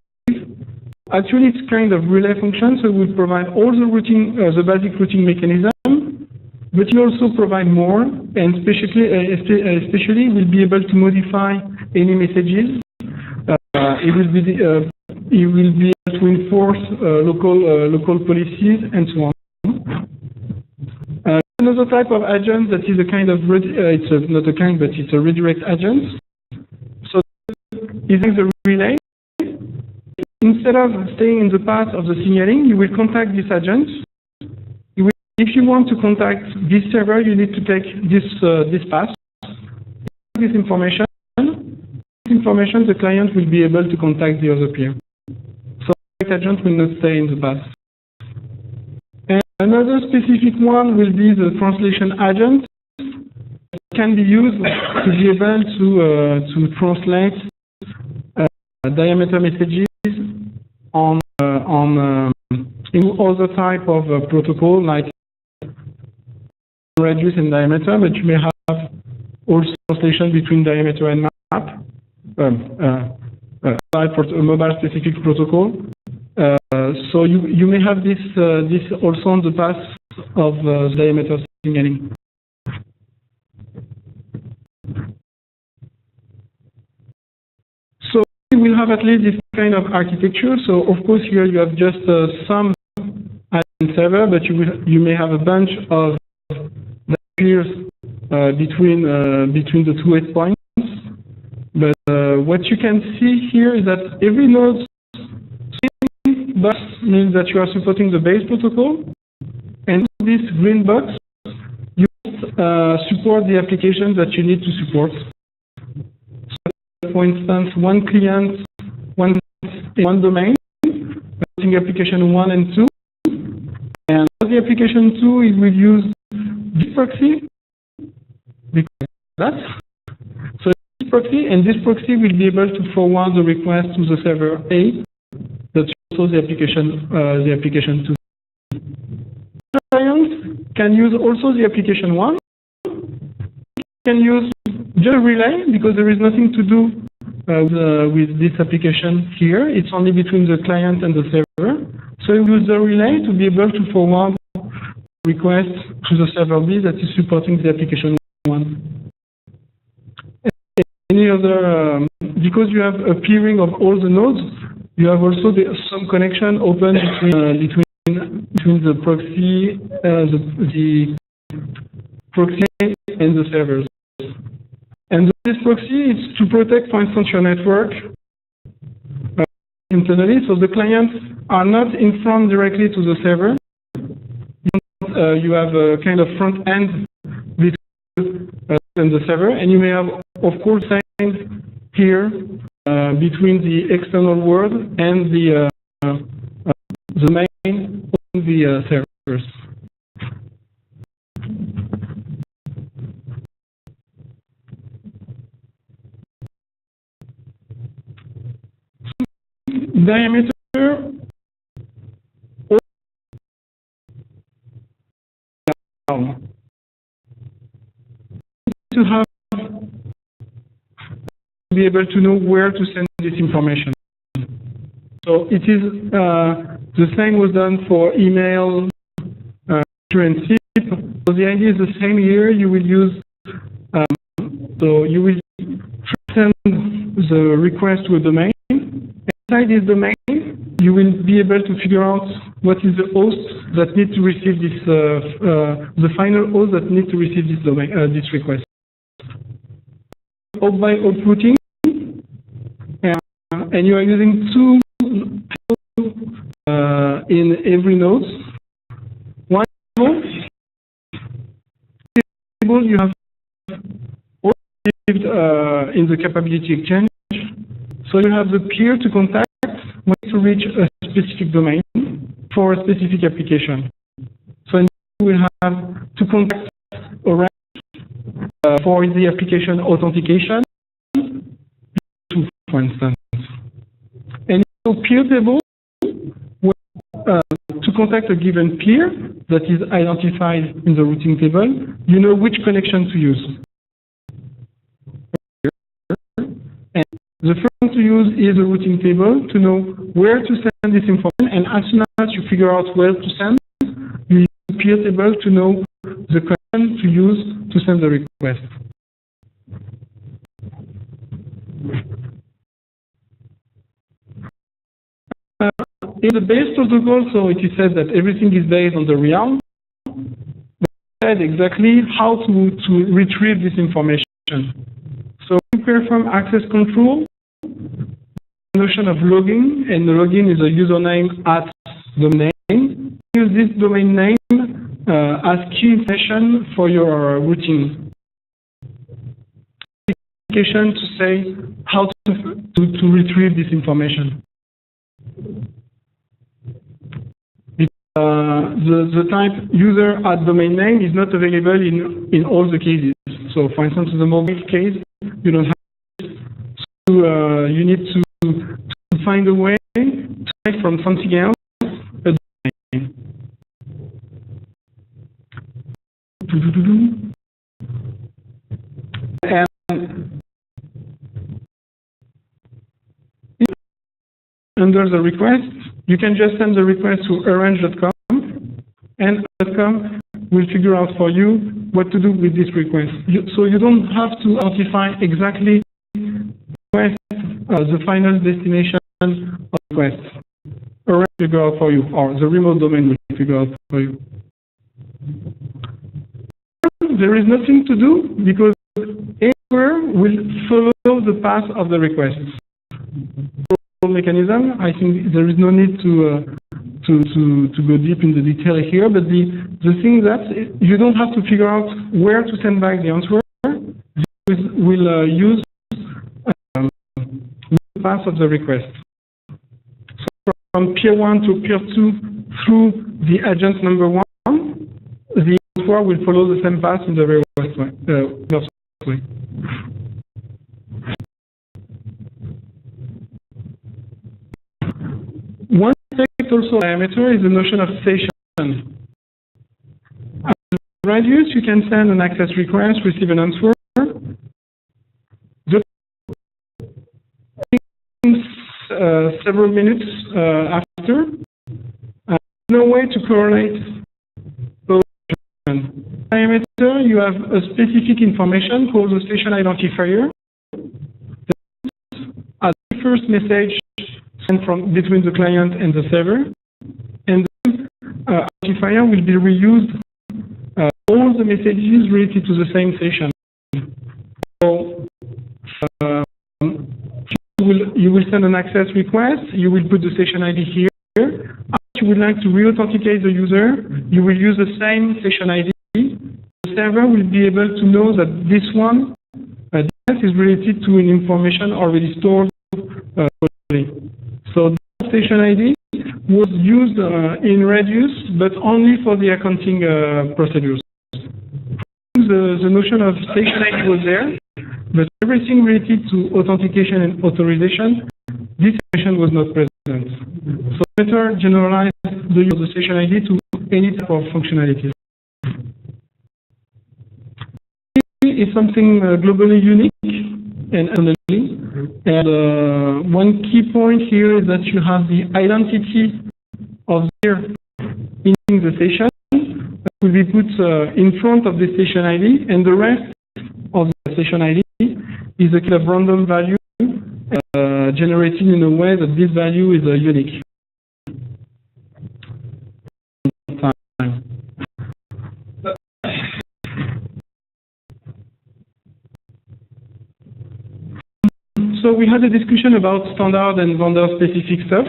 Actually, it's kind of relay function, so we provide all the routing, the basic routing mechanism, but you also provide more, and especially we'll be able to modify any messages. It will be able to enforce local policies and so on. Another type of agent that is a kind of not a kind, but it's a redirect agent. So using the relay, instead of staying in the path of the signaling, you will contact this agent. If you want to contact this server, you need to take this path. This information, the client will be able to contact the other peer. So the agent will not stay in the path. Another specific one will be the translation agent. It can be used to be able to translate diameter messages on in other type of protocol like radius and diameter, but you may have also translation between diameter and map, a mobile specific protocol. So you may have this also on the path of the diameter signaling. So we will have at least this kind of architecture. So of course here you have just some agent server, but you may have a bunch of peers between the two endpoints. But what you can see here is that every node box means that you are supporting the base protocol, and this green box you support the applications that you need to support. So, for instance, one client, one domain, using application 1 and 2, and for the application 2 it will use this proxy because that. So this proxy, and this proxy will be able to forward the request to the server A. That's also the application 2. Client can use also the application 1. Can use just relay because there is nothing to do with this application here. It's only between the client and the server. So you use the relay to be able to forward request to the server B that is supporting the application 1. Any other, because you have a peering of all the nodes, you have also some connection open between the proxy, the proxy and the servers. And this proxy is to protect, for instance, your network internally, so the clients are not in front directly to the server. You have a kind of front end between and the server, and you may have, of course, lines here between the external world and the main on the servers. Diameter to have be able to know where to send this information. So it is the same was done for email and SIP. So the idea is the same here. You will use So you will send the request to a domain. Inside this domain, you will be able to figure out what is the host that needs to receive this, the final host that needs to receive this domain, this request. Out by outputting, and you are using two in every node. One table you have all received in the capability exchange. So you have the peer to contact when to reach a specific domain for a specific application. So you will have to contact Orange for the application authentication, for instance. And so peer table to contact a given peer that is identified in the routing table, you know which connection to use. And the first one to use is the routing table to know where to send this information, and as soon as you figure out where to send, you use the peer table to know the connection to use to send the request. In the base protocol, so it is said that everything is based on the realm. But it said exactly how to retrieve this information. So we perform access control, the notion of logging, and the login is a username at domain name. Use this domain name as key information for your routing. To say how to retrieve this information. The type user at domain name is not available in all the cases. So, for instance, in the mobile case, you don't have to, you need to find a way to take from something else a domain. And under the request, you can just send the request to orange.com, and .com will figure out for you what to do with this request. So you don't have to identify exactly the final destination of the request. Orange will figure out for you, or the remote domain will figure out for you. There is nothing to do because anywhere will follow the path of the request. Mechanism, I think there is no need to go deep in the detail here, but the thing that you don't have to figure out where to send back the answer. Will use the path of the request. So from peer 1 to peer 2 through the agent number 1, the answer will follow the same path in the reverse way. One aspect also diameter is the notion of session. At the radius, you can send an access request, receive an answer. Just several minutes after, no way to correlate both. Diameter, you have a specific information called the session identifier. At the first message from between the client and the server, and the identifier will be reused all the messages related to the same session. So you will send an access request, you will put the session ID here. If you would like to re-authenticate the user, you will use the same session ID. The server will be able to know that this one is related to an information already stored So the station ID was used in Radius, but only for the accounting procedures. The notion of station ID was there, but everything related to authentication and authorization, this information was not present. So better generalize the use of the station ID to any type of functionality. It's something globally unique and annually. And one key point here is that you have the identity of the station that will be put in front of the station ID, and the rest of the session ID is a kind of random value generated in a way that this value is unique. So we had a discussion about standard and vendor-specific stuff.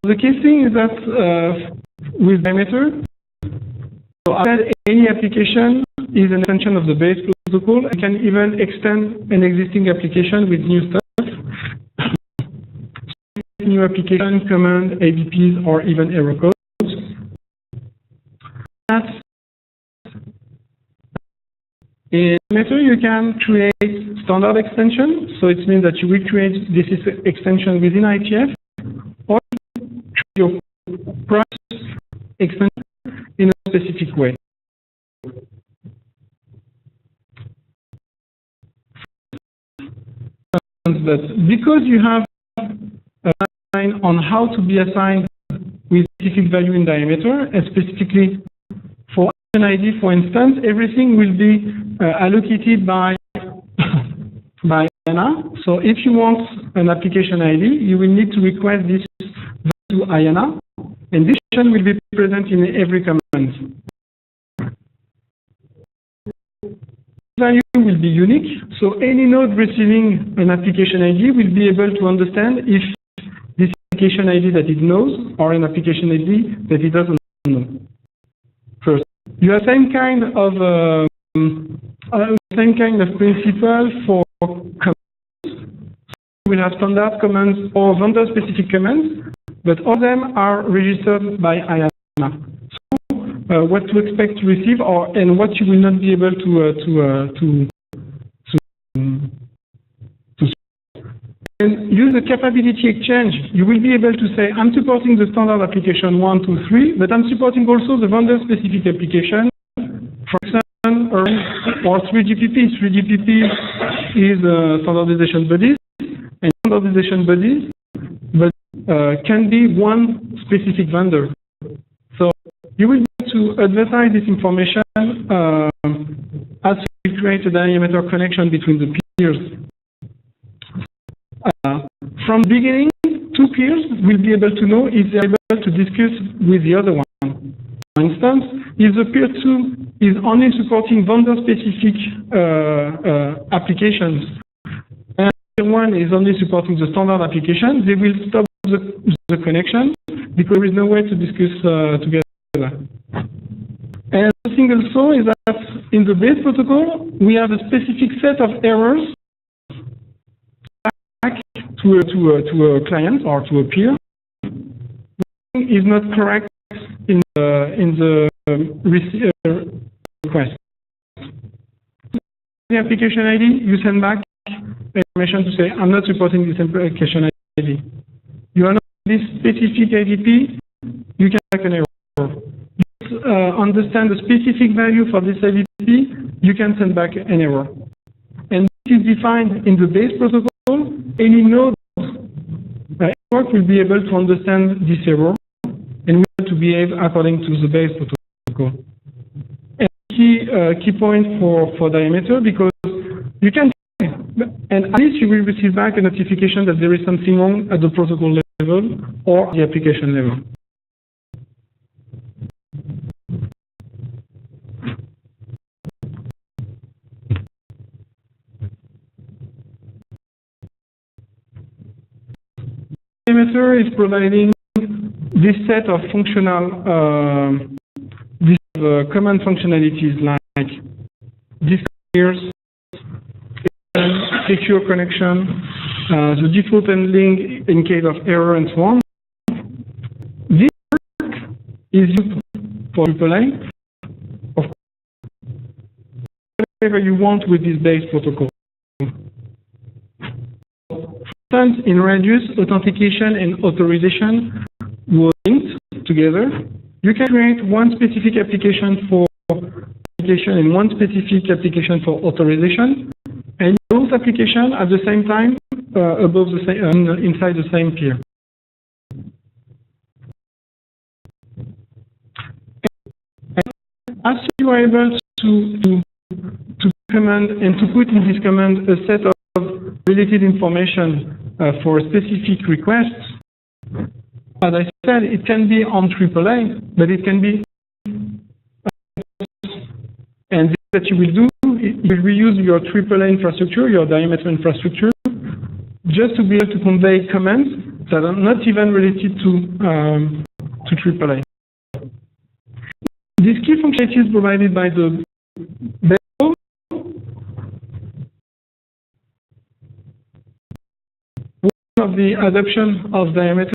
The key thing is that with diameter, so after any application is an extension of the base protocol. You can even extend an existing application with new stuff. New application, command, AVPs, or even error codes. In Meter, you can create standard extension. So it means that you will create this extension within IETF, or your price extension in a specific way. But because you have a line on how to be assigned with specific value in diameter, and specifically for an ID, for instance, everything will be allocated by IANA. So if you want an application ID, you will need to request this to IANA, and this will be present in every command. Value will be unique, so any node receiving an application ID will be able to understand if this application ID that it knows or an application ID that it doesn't know. First, you have same kind of principle for commands. We have standard commands or vendor-specific commands, but all of them are registered by IANA. What to expect to receive, and what you will not be able to and use the capability exchange. You will be able to say, I'm supporting the standard application 1, 2, 3, but I'm supporting also the vendor-specific application, for example, or 3GPP. 3GPP is standardization bodies, and standardization bodies, but can be one specific vendor. So you will need to advertise this information as you create a diameter connection between the peers. From the beginning, two peers will be able to know if they are able to discuss with the other one. For instance, if the peer 2 is only supporting vendor-specific applications, and the one is only supporting the standard application, they will stop the connection because there is no way to discuss together. And the thing also is that in the base protocol, we have a specific set of errors back to a client or to a peer is not correct in the request. The application ID, you send back information to say, I'm not supporting this application ID. You are not this specific IDP, you can make an error. You understand the specific value for this IDP, you can send back an error. And this is defined in the base protocol. Any node network will be able to understand this error and will to behave according to the base protocol. And key point for diameter, because you can, and at least you will receive back a notification that there is something wrong at the protocol level or the application level. Diameter is providing this set of functional, common functionalities like disappears, secure connection, the default handling in case of error, and so on. This work is used for AAA, of course, whatever you want with this base protocol. For instance, in Radius, authentication and authorization were linked together. You can create one specific application for authentication and one specific application for authorization, and both applications at the same time above the same, inside the same peer. And as you are able to command and to put in this command a set of related information for specific requests. As I said, it can be on AAA, but it can be, and this that you will do, you will reuse your AAA infrastructure, your diameter infrastructure, just to be able to convey commands that are not even related to AAA. This key functionality is provided by the BEO. One of the adoption of diameter,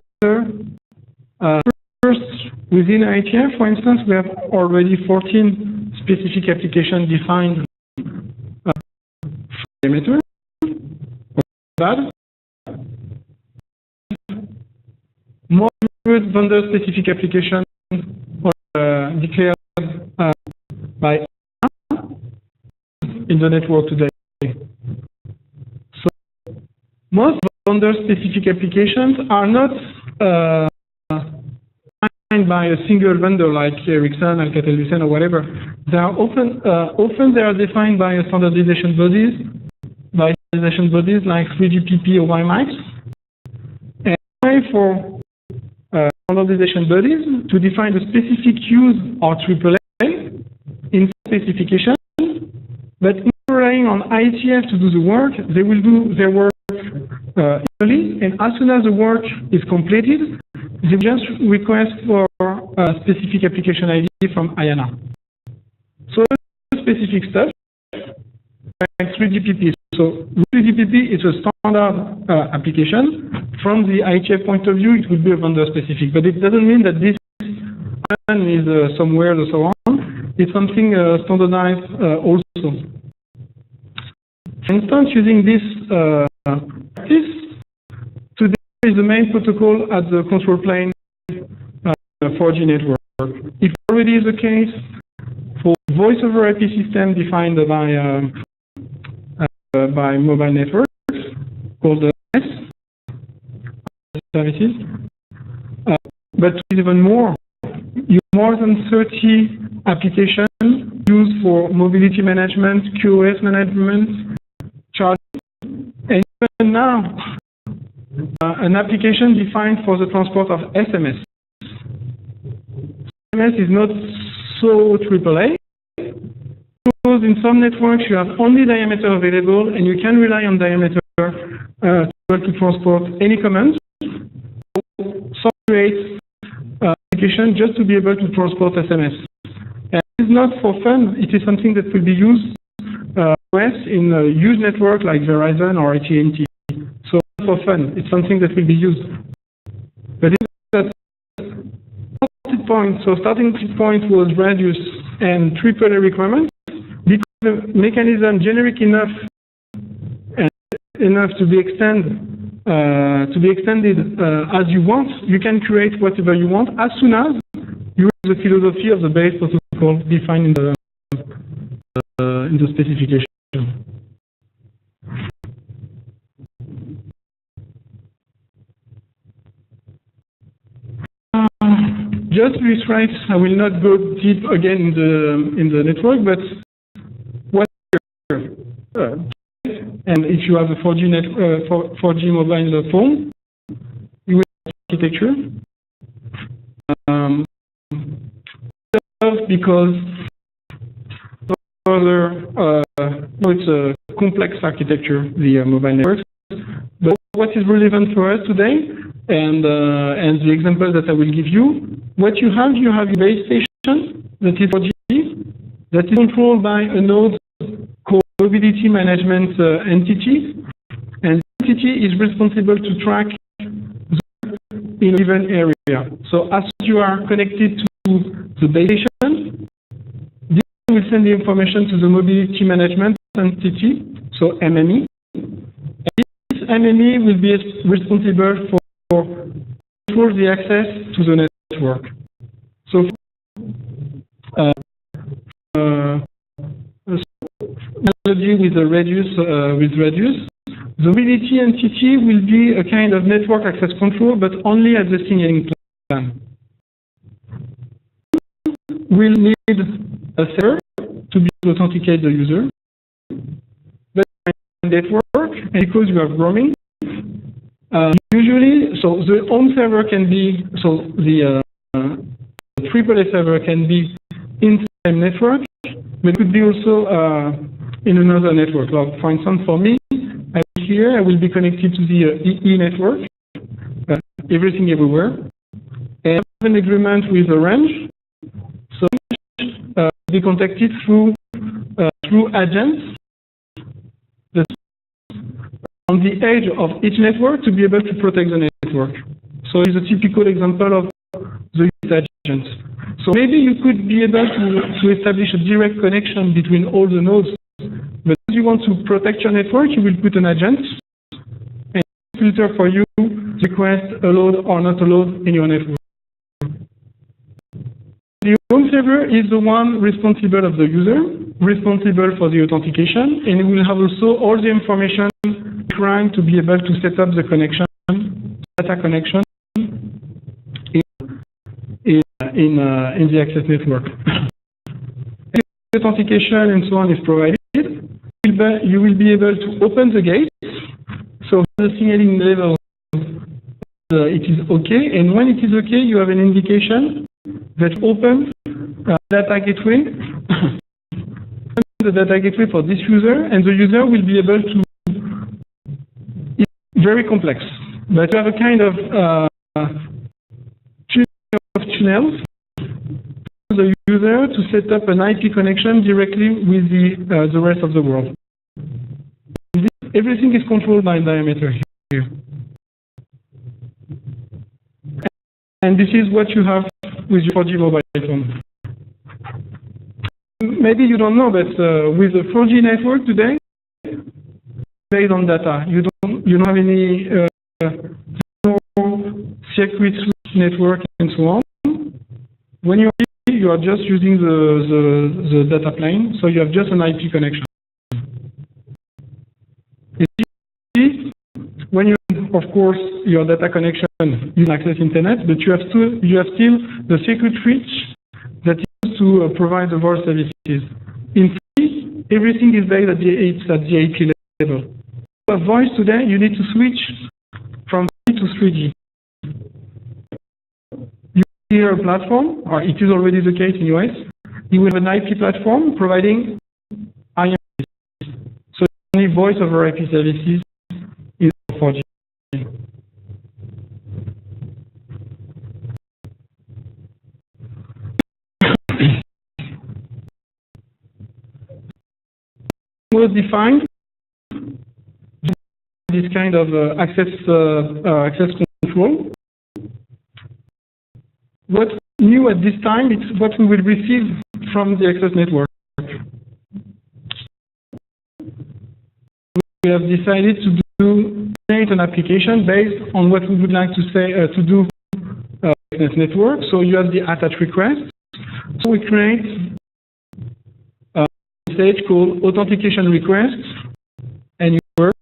first within IETF, for instance, we have already 14 specific applications defined for diameter. More vendor-specific applications are declared by in the network today. So most vendor-specific applications are not defined by a single vendor like Ericsson, Alcatel-Lucent, or whatever. They are often they are defined by a standardization bodies like 3GPP or WiMAX, and for standardization bodies to define the specific use of AAA in specification, but relying on IETF to do the work, they will do their work early, and as soon as the work is completed, they just request for a specific application ID from IANA. So specific stuff like 3GPP. So 3GPP is a standard application. From the IETF point of view, it will be a vendor specific, but it doesn't mean that this is somewhere or so on. It's something standardized also. For instance, using this practice, today is the main protocol at the control plane 4G network. It already is the case for voice over IP system defined by mobile networks called S services. But even more, you have more than 30 applications used for mobility management, QoS management, charging, and even now an application defined for the transport of SMS. SMS is not so AAA, because in some networks you have only diameter available, and you can rely on diameter to transport any command. Some create application just to be able to transport SMS. And it's not for fun. It is something that will be used in a huge network like Verizon or AT&T. So for fun, it's something that will be used. But it's that starting point was radius and AAA requirements. Because the mechanism generic enough to be extended as you want, you can create whatever you want as soon as you use the philosophy of the base protocol defined in the specification. Just to illustrate, I will not go deep again in the network, but what and if you have a 4G mobile phone, you will have architecture. Because it's a complex architecture, the mobile networks. But what is relevant for us today, and the example that I will give you, what you have your base station that is 4G, that is controlled by a node called mobility management entity, and the entity is responsible to track in a given area. So as you are connected to the base station, this will send the information to the mobility management entity, so MME. And this MME will be responsible for control the access to the network. So analogy with the radius, the mobility entity will be a kind of network access control, but only at the signaling plan. We'll need a server to be able to authenticate the user. But network, and because you have roaming, usually, so the home server can be, so the AAA server can be in the same network, but it could be also in another network. Like, for instance, for me, here I will be connected to the EE network, everything everywhere, and I have an agreement with Orange, so be contacted through agents that on the edge of each network to be able to protect the network. So it's a typical example of the agents. So maybe you could be able to establish a direct connection between all the nodes, but if you want to protect your network, you will put an agent and filter for you request allowed or not allowed in your network. The home server is the one responsible of the user, responsible for the authentication, and it will have also all the information required to be able to set up the connection, data connection in the access network. Authentication and so on is provided. You will be able to open the gate. So the signaling level, it is okay, and when it is okay, you have an indication that opens data gateway, the data gateway for this user, and the user will be able to. It's very complex, but you have a kind of channels for the user to set up an IP connection directly with the rest of the world. Everything is controlled by diameter here. And this is what you have with your 4G mobile phone. Maybe you don't know, but with the 4G network today, based on data, you don't have any circuit switch network and so on. When you are just using the data plane, so you have just an IP connection. When you, of course, your data connection, you can access internet, but you have still the circuit switch that is used to provide the voice services. In 3G, everything is based at the IP level. For voice today, you need to switch from 3G to 3G. You hear a platform, or it is already the case in US, you will have an IP platform providing IM services. So only voice over IP services is 4G. Was defined this kind of access control. What's new at this time is what we will receive from the access network. We have decided to create an application based on what we would like to say to do access network. So you have the attach request. So we create a message called authentication requests, and you work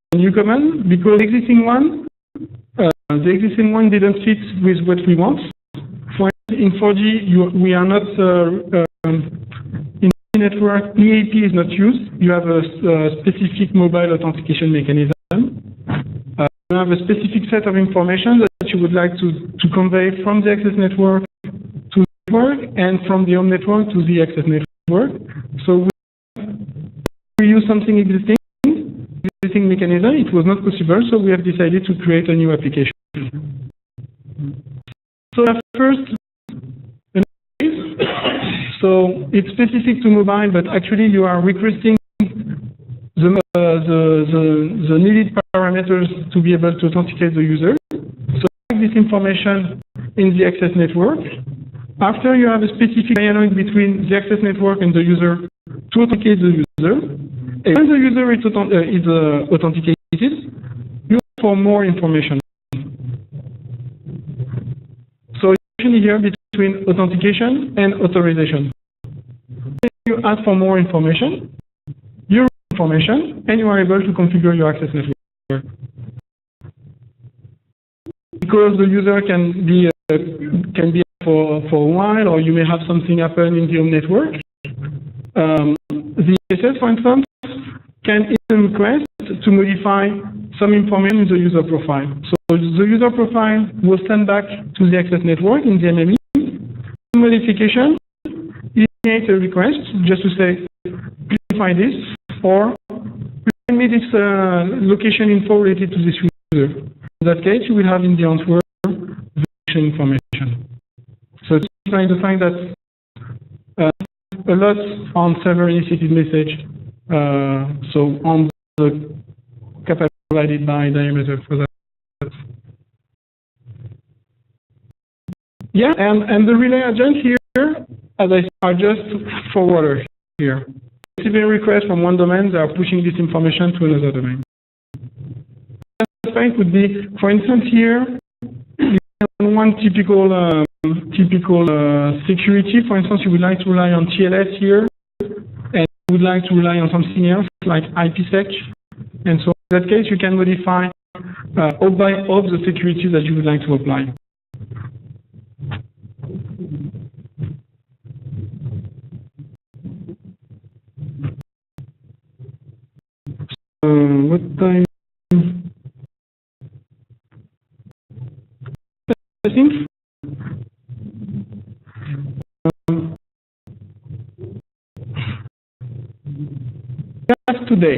a new command, because the existing one didn't fit with what we want. For in 4G, we are not in the network. EAP is not used. You have a specific mobile authentication mechanism. You have a specific set of information that you would like to convey from the access network to the network and from the home network to the access network. So we use something existing mechanism. It was not possible, so we have decided to create a new application. So first, so it's specific to mobile, but actually you are requesting the needed parameters to be able to authenticate the user. So this information in the access network. After you have a specific dialogue between the access network and the user to authenticate the user. And when the user is authenticated, you ask for more information. So it's actually here between authentication and authorization. You ask for more information, and you are able to configure your access network. because the user can be for a while, or you may have something happen in the home network. The IETF, for instance, can even request to modify some information in the user profile. So the user profile will send back to the access network in the MME. Modification, initiate a request just to say, please modify this, or send me this location info related to this user. In that case, you will have in the answer the information. So it's trying to find that a lot on server-initiated message, so on the capacity provided by diameter for that. Yeah, and the relay agent here, as I said, are just forwarders here. Receiving a request from one domain, they are pushing this information to another domain. The point would be, for instance, here, you have one typical security. For instance, you would like to rely on TLS here, and you would like to rely on something else like IPsec. And so in that case, you can modify op by op the security that you would like to apply. What time? I think. That's today.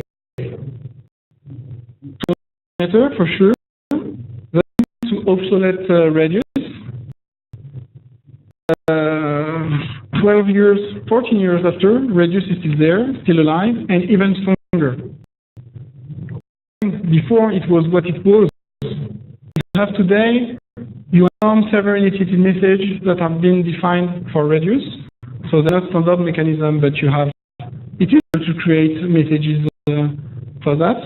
So, for sure. That is to obsolete radius. 12 years, 14 years after, radius is still there, still alive, and even stronger. Before it was what it was. You have today, you have server-initiated messages that have been defined for radius. So they're not standard mechanism, but you have, it is able to create messages for that.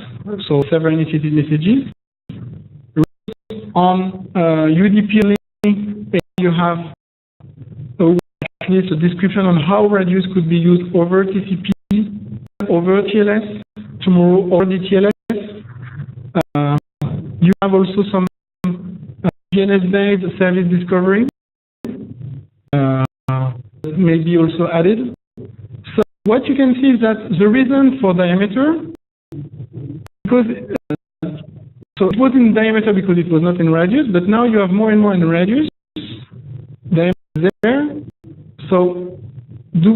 So server-initiated messages. On UDP link, you have at least a description on how radius could be used over TCP, over TLS, tomorrow over the TLS. You have also some DNS-based service discovery, maybe also added. So what you can see is that the reason for diameter, because so it was in diameter because it was not in radius, but now you have more and more in radius. Diameter there. So do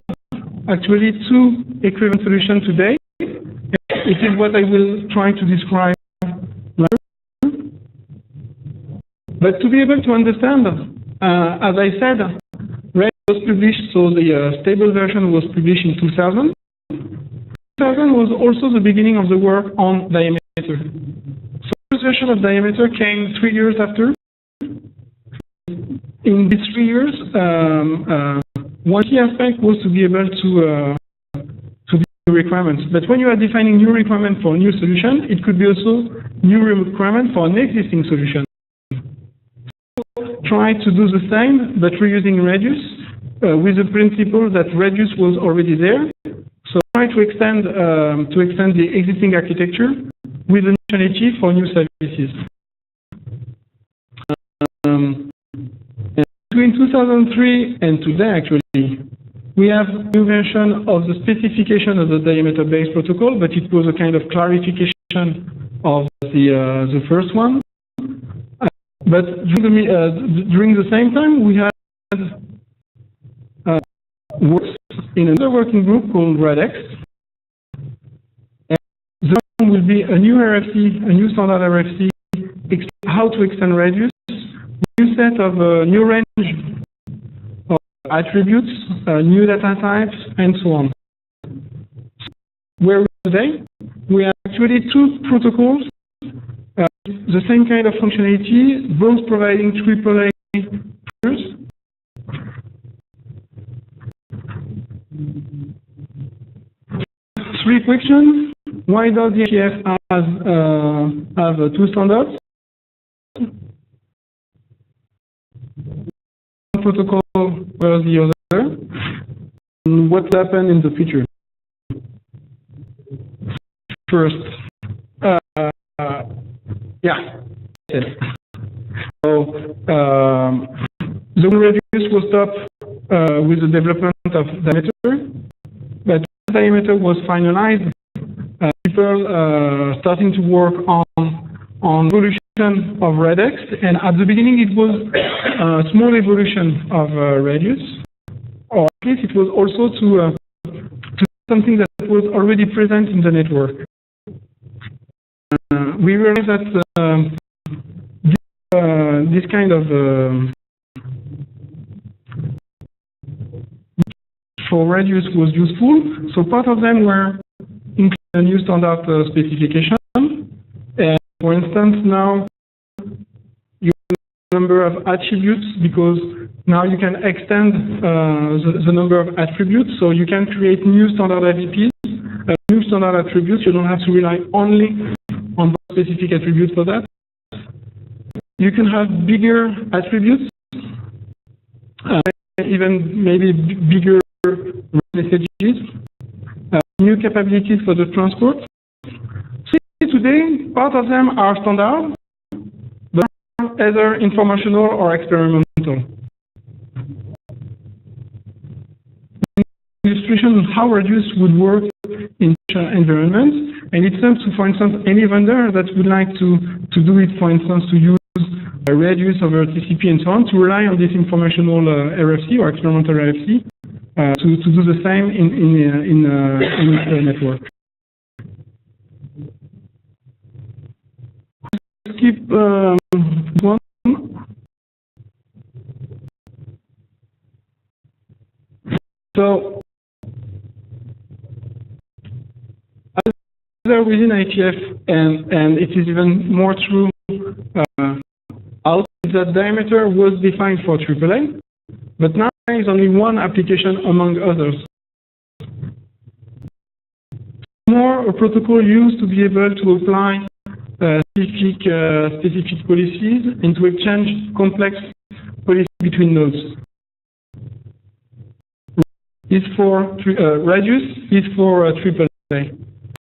actually two equivalent solutions today. It is what I will try to describe. But to be able to understand, as I said, RED was published, so the stable version was published in 2000. 2000 was also the beginning of the work on diameter. So the version of diameter came 3 years after. In these 3 years, one key aspect was to be able to do requirements. But when you are defining new requirements for a new solution, it could be also new requirement for an existing solution. Try to do the same, but reusing radius with the principle that radius was already there. So try to extend the existing architecture with a functionality for new services. Between 2003 and today, actually, we have a new version of the specification of the diameter-based protocol, but it was a kind of clarification of the first one. But during the same time, we had works in another working group called REDX. And the one will be a new RFC, a new standard RFC, how to extend radius, a new set of new range of attributes, new data types, and so on. Where we are today, we have actually two protocols. The same kind of functionality, both providing AAA features. Three questions. Why does the IETF have two standards? One protocol versus the other. And what will happen in the future? First, yeah. So the radius was stopped with the development of diameter, but when diameter was finalized, people starting to work on evolution of radix, and at the beginning it was a small evolution of radius, or at least it was also to something that was already present in the network. We realized that this kind of for radius was useful, so part of them were including a new standard specification. And for instance, now you have a number of attributes because now you can extend the number of attributes, so you can create new standard AVPs, new standard attributes. You don't have to rely only on the specific attributes for that. You can have bigger attributes, even maybe bigger messages, new capabilities for the transport. See, today, part of them are standard, but either informational or experimental. Illustration of how radius would work in such environments, and it seems to, for instance, any vendor that would like to do it, for instance, to use a radius over TCP and so on, to rely on this informational RFC or experimental RFC to do the same in its network. Skip one. So, within IETF, and it is even more true out, that diameter was defined for AAA, but now there is only one application among others. More a protocol used to be able to apply specific policies and to exchange complex policies between nodes. Radius is for AAA.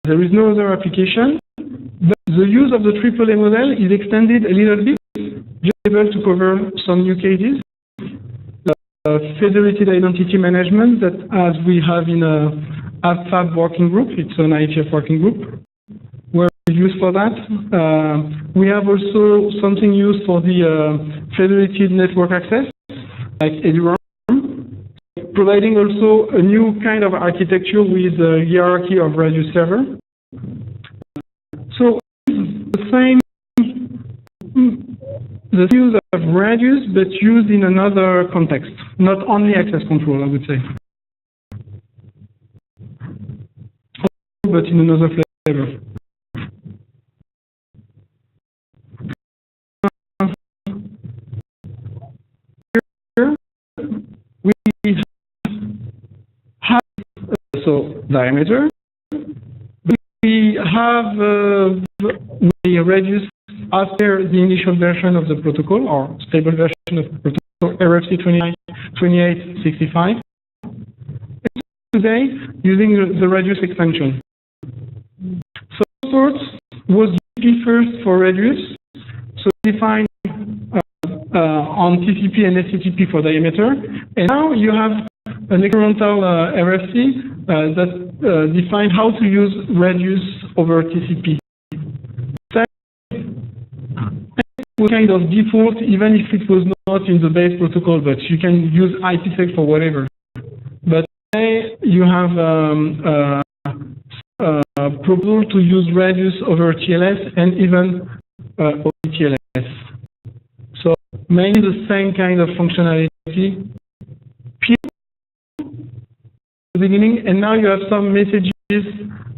There is no other application, but the use of the AAA model is extended a little bit, just able to cover some new cases. Federated identity management that, as we have in a AFAB working group, it's an IETF working group, where we use for that. We have also something used for the federated network access, like EduRAM, providing also a new kind of architecture with a hierarchy of radius server. So the same the use of radius, but used in another context, not only access control, I would say, but in another flavor. Here we have diameter. We have the radius after the initial version of the protocol, or stable version of the protocol, RFC 2865. Today, using the radius extension. So sort was first for radius, so defined on TCP and SCTP for diameter, and now you have an experimental RFC that define how to use radius over TCP. That was kind of default, even if it was not in the base protocol, but you can use IPsec for whatever. But today you have a proposal to use radius over TLS and even OTLS. So mainly the same kind of functionality at the beginning, and now you have some messages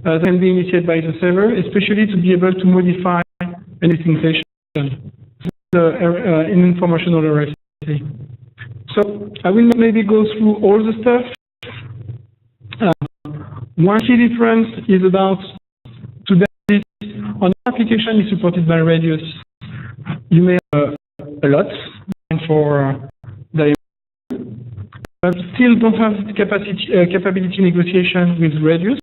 that can be initiated by the server, especially to be able to modify an existing session in informational RFC. So I will maybe go through all the stuff. One key difference is about today on application is supported by radius. You may have a lot for diameter, but still don't have capability negotiation with radius.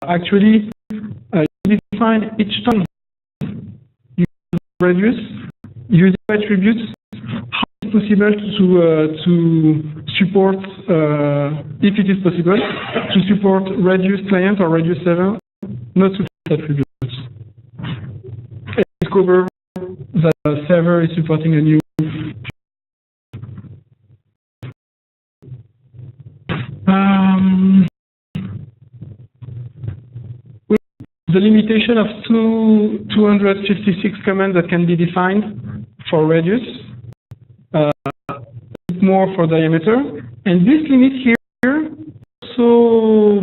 Actually, you define each time you use radius, user attributes, how it's possible to support, if it is possible, to support Radius client or Radius server, not to attributes. And discover that the server is supporting a new. The limitation of 256 commands that can be defined for Radius, more for diameter, and this limit here, so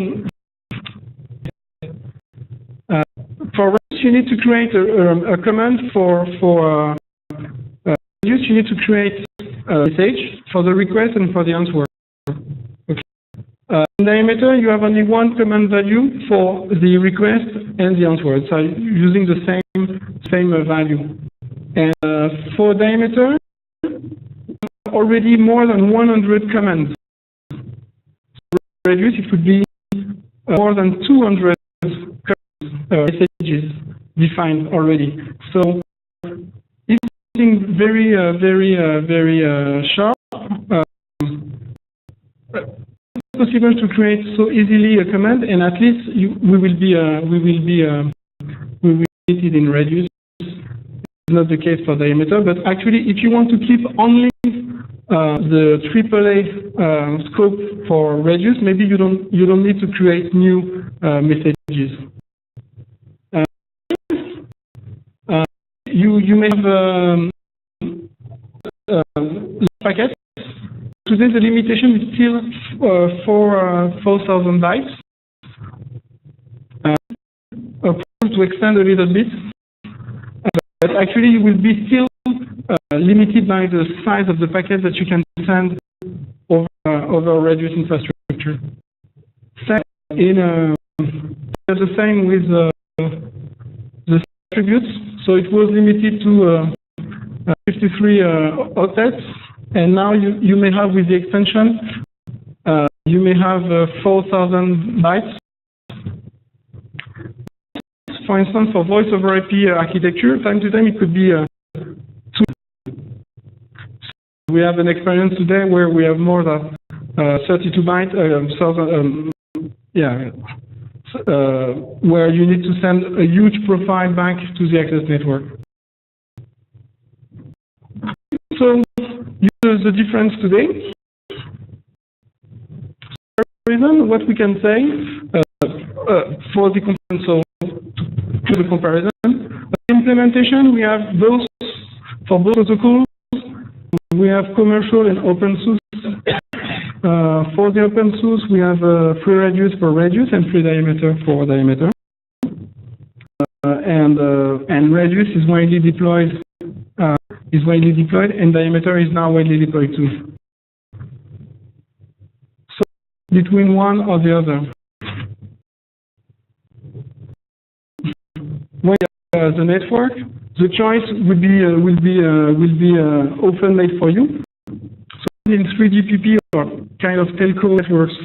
for Radius you need to create a command for Radius you need to create a message for the request and for the answer. In diameter, you have only one command value for the request and the answer. So using the same value. And for diameter, already more than 100 commands. For Radius, it would be more than 200 messages defined already. So it's something very, very sharp. Possible to create so easily a command, and at least we will be limited in Radius. It's not the case for diameter, but actually, if you want to keep only the AAA scope for Radius, maybe you don't need to create new messages. You may have packets. Today the limitation is still 4,000 bytes. To extend a little bit, but actually you will be still limited by the size of the packet that you can send over Radius infrastructure. The same with the attributes. So it was limited to 53 octets. And now you may have, with the extension, you may have 4,000 bytes. For instance, for voice over IP architecture, time to time it could be 2. We have an experience today where we have more than 32 bytes, where you need to send a huge profile back to the access network. So, use the difference today. What we can say for the comparison, the implementation we have both for both protocols. We have commercial and open source. For the open source, we have free Radius for Radius and free diameter for diameter. And Radius is widely deployed. And diameter is now widely deployed too. So between one or the other. When the network, the choice will be often made for you. So in 3GPP or kind of telco networks,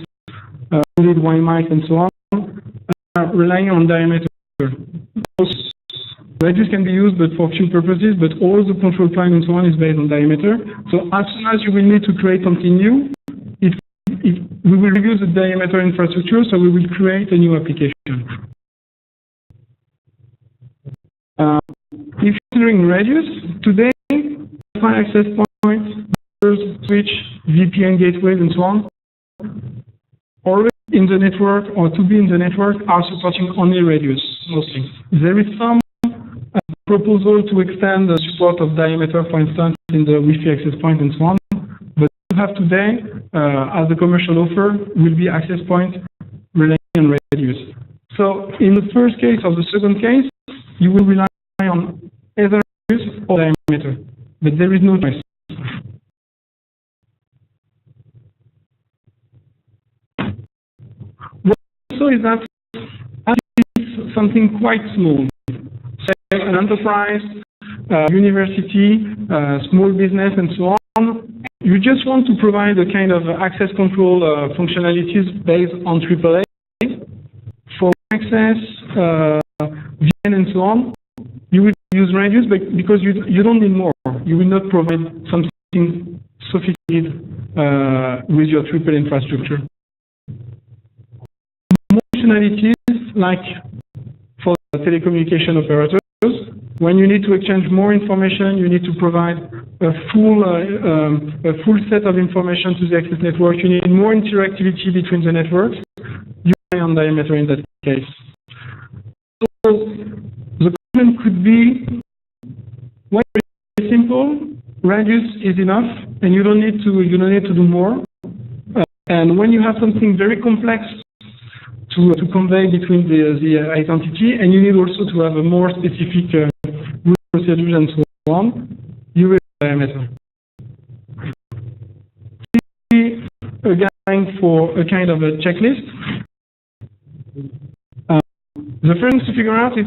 with WiMAX and so on, relying on diameter. Radius can be used, but for few purposes, but all the control plane and so on is based on diameter. So as soon as you will need to create something new, we will review the diameter infrastructure, so we will create a new application. If you're doing Radius, today, Wi-Fi access points, switch, VPN gateways, and so on, already in the network or to be in the network are supporting only Radius, mostly. There is some proposal to extend the support of diameter, for instance, in the Wi-Fi access point and so on. But you have today, as a commercial offer, will be access point relying on Radius. So in the first case or the second case, you will rely on either Radius or diameter, but there is no choice. What also is that as it is something quite small, say an enterprise, university, small business, and so on, you just want to provide a kind of access control functionalities based on AAA for access, VPN, and so on. You will use radius, but because you don't need more. You will not provide something sophisticated with your triple infrastructure. More functionalities, like for the telecommunication operators, when you need to exchange more information, you need to provide a full set of information to the access network. You need more interactivity between the networks. You rely on diameter in that case. So the comment could be, when it's simple, radius is enough, and you don't need to do more. And when you have something very complex to convey between the identity, and you need also to have a more specific root procedures and so on, you will diameter. A guide for a kind of a checklist. The first thing to figure out is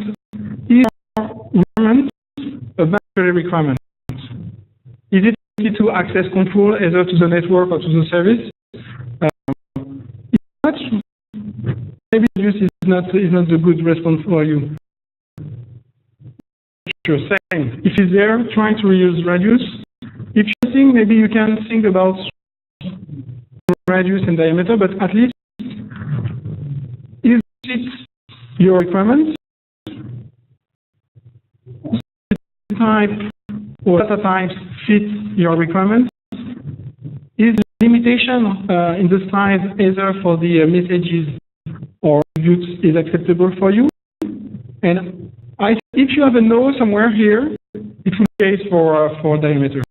requirement a boundary requirement. Is it easy to access control either to the network or to the service? If not, maybe use is not the good response for you. Sure, same. If it's there, try to reuse radius. If you think, maybe you can think about radius and diameter, but at least is it your requirements? Type or data types fit your requirements? Is limitation in the size either for the messages or attributes is acceptable for you? And if you have a no somewhere here, it will be case for diameter.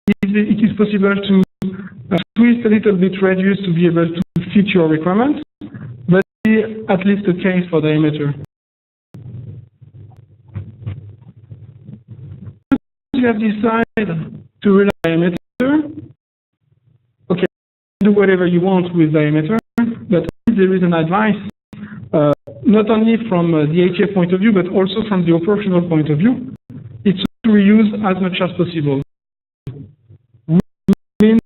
It is possible to twist a little bit radius to be able to fit your requirements, but at least a case for diameter. You have decided to rely on diameter. Okay, do whatever you want with diameter, but there is an advice, not only from the IETF point of view, but also from the operational point of view. It's to reuse as much as possible. Means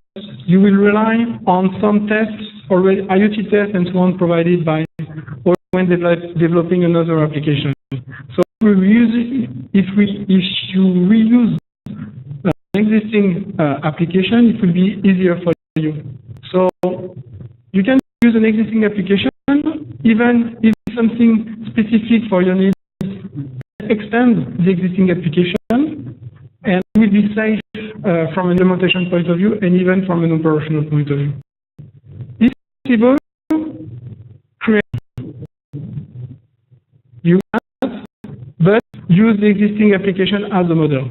you will rely on some tests already, IoT tests and so on, provided by, or when developing another application. So if you reuse an existing application, it will be easier for you. So you can use an existing application, even if something specific for your needs, extend the existing application, and it will be safe from an implementation point of view, and even from an operational point of view. If possible, create. You can, but use the existing application as a model.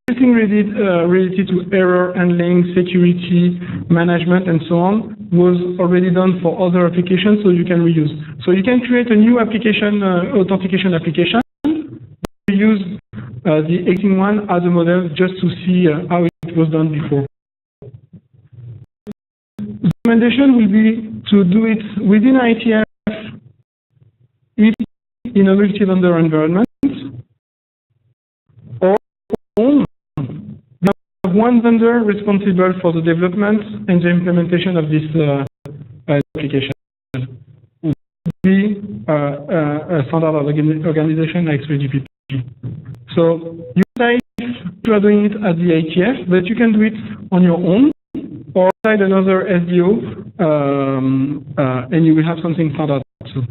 Everything related to error handling, security, management, and so on was already done for other applications, so you can reuse. So you can create a new application, authentication application, use the existing one as a model just to see how it was done before. The recommendation will be to do it within IETF if in a multi-vendor environment, or one vendor responsible for the development and the implementation of this application. It would be a standard organization like 3GPP. So you say you are doing it at the IETF, but you can do it on your own or outside another SDO, and you will have something standard too.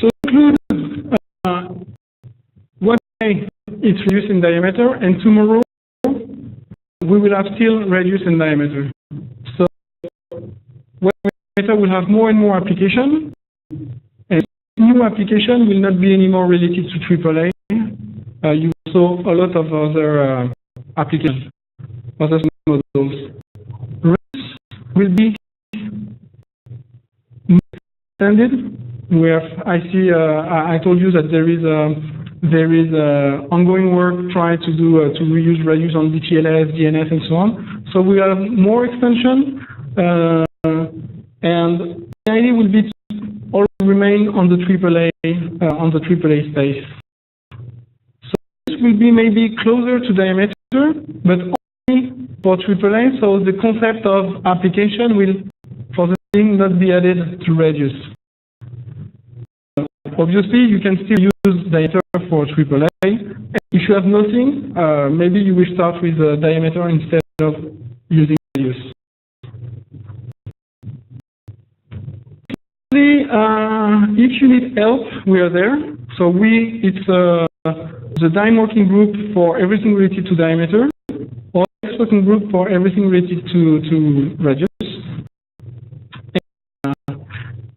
So include one day it's reduced in diameter, and tomorrow we will have still reduced in diameter. So one diameter will have more and more application, and new application will not be anymore related to AAA. You saw a lot of other applications, other models. Rest will be extended. I told you that there is ongoing work trying to do to reuse radius on DTLS, DNS, and so on. So we have more extension, and the idea will be to always remain on the AAA space. So this will be maybe closer to diameter, but only for AAA. So the concept of application will for the link not be added to radius. Obviously, you can still use diameter for AAA. If you have nothing, maybe you will start with diameter instead of using radius. If you need help, we are there. So it's the DIME working group for everything related to diameter, or working group for everything related to radius.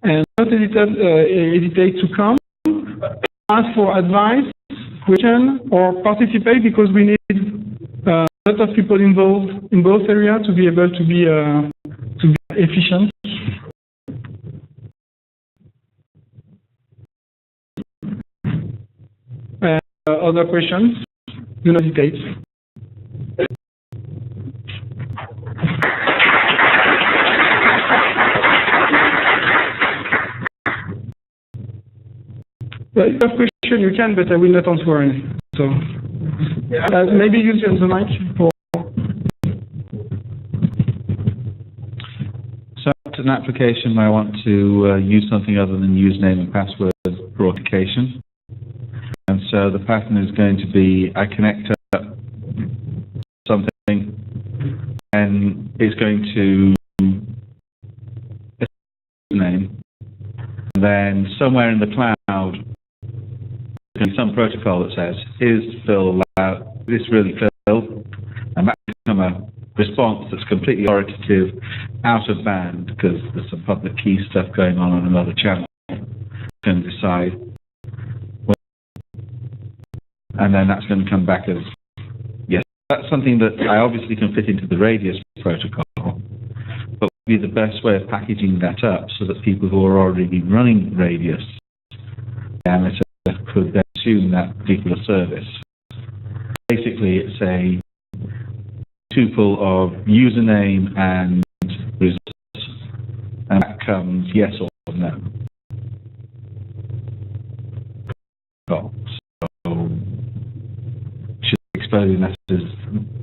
And not hesitate to come, ask for advice, question, or participate, because we need a lot of people involved in both areas to be able to be efficient. Other questions? Do not hesitate. Well, if you have a question, you can, but I will not answer any. So, maybe use the mic for. So, it's an application where I want to use something other than username and password for authentication. And so the pattern is going to be I connect up something, and it's going to name. And then somewhere in the cloud, there's some protocol that says, "Is Phil allowed? Is this really Phil?" And that will become a response that's completely authoritative, out of band, because there's some public key stuff going on another channel. Can decide. And then that's going to come back as, yes, that's something that I obviously can fit into the radius protocol, but would be the best way of packaging that up so that people who are already running radius diameter could then assume that particular service. Basically, it's a tuple of username and results, and that comes yes or no. Exploding that as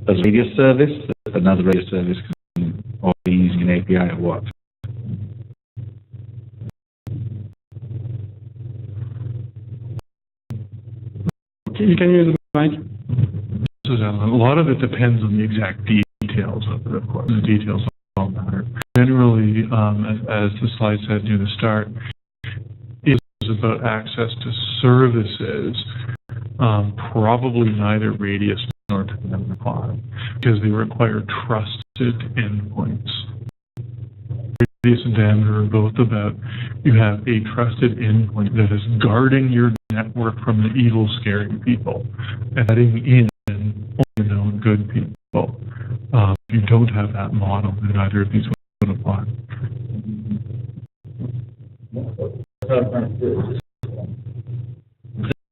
a radius service, another radius service can or be using an API or what. You can use the mic. A lot of it depends on the exact details of it, of course. The details all matter. Generally, as the slide said near the start, it is about access to services. Probably neither radius nor require, because they require trusted endpoints. Radius and diameter are both about you have a trusted endpoint that is guarding your network from the evil, scary people, and letting in only known good people. If you don't have that model, then neither of these would apply.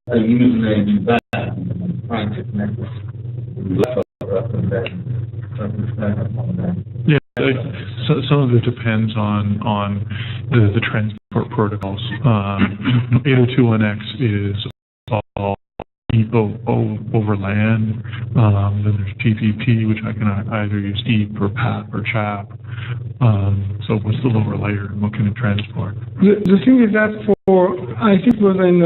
Username that trying to connect up and then. Yeah, so some of it depends on the transport protocols. 802.1x is all over LAN. Then there's TCP, which I can either use EAP or PAP or CHAP. So what's the lower layer and what can it transport? The thing is that I think it was in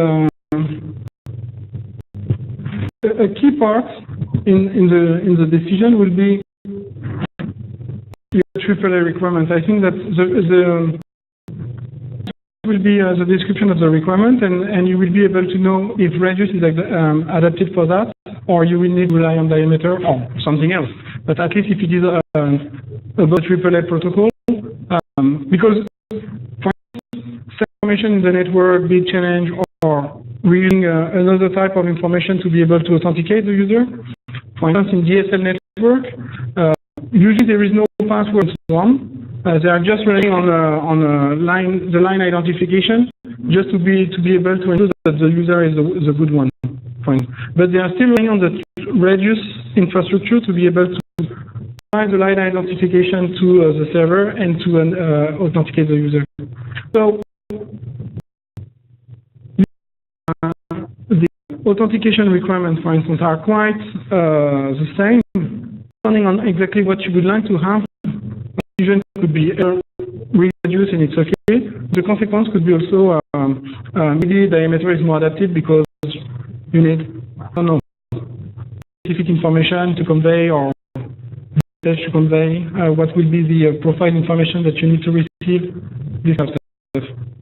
a key part in the decision will be your AAA requirement. I think that the will be the description of the requirement, and you will be able to know if radius is adapted for that, or you will need to rely on diameter or something else. But at least if it is about AAA protocol, because for information in the network, bit challenge, or reading another type of information to be able to authenticate the user. For instance, in DSL network, usually there is no password one. They are just relying on the line identification, just to be able to ensure that the user is the good one. But they are still relying on the radius infrastructure to be able to provide the line identification to the server and to authenticate the user. So the authentication requirements, for instance, are quite the same, depending on exactly what you would like to have. Fusion could be reduced and it's okay. The consequence could be also maybe diameter is more adapted because you need, I don't know, specific information to convey or to convey what will be the profile information that you need to receive, this kind of stuff.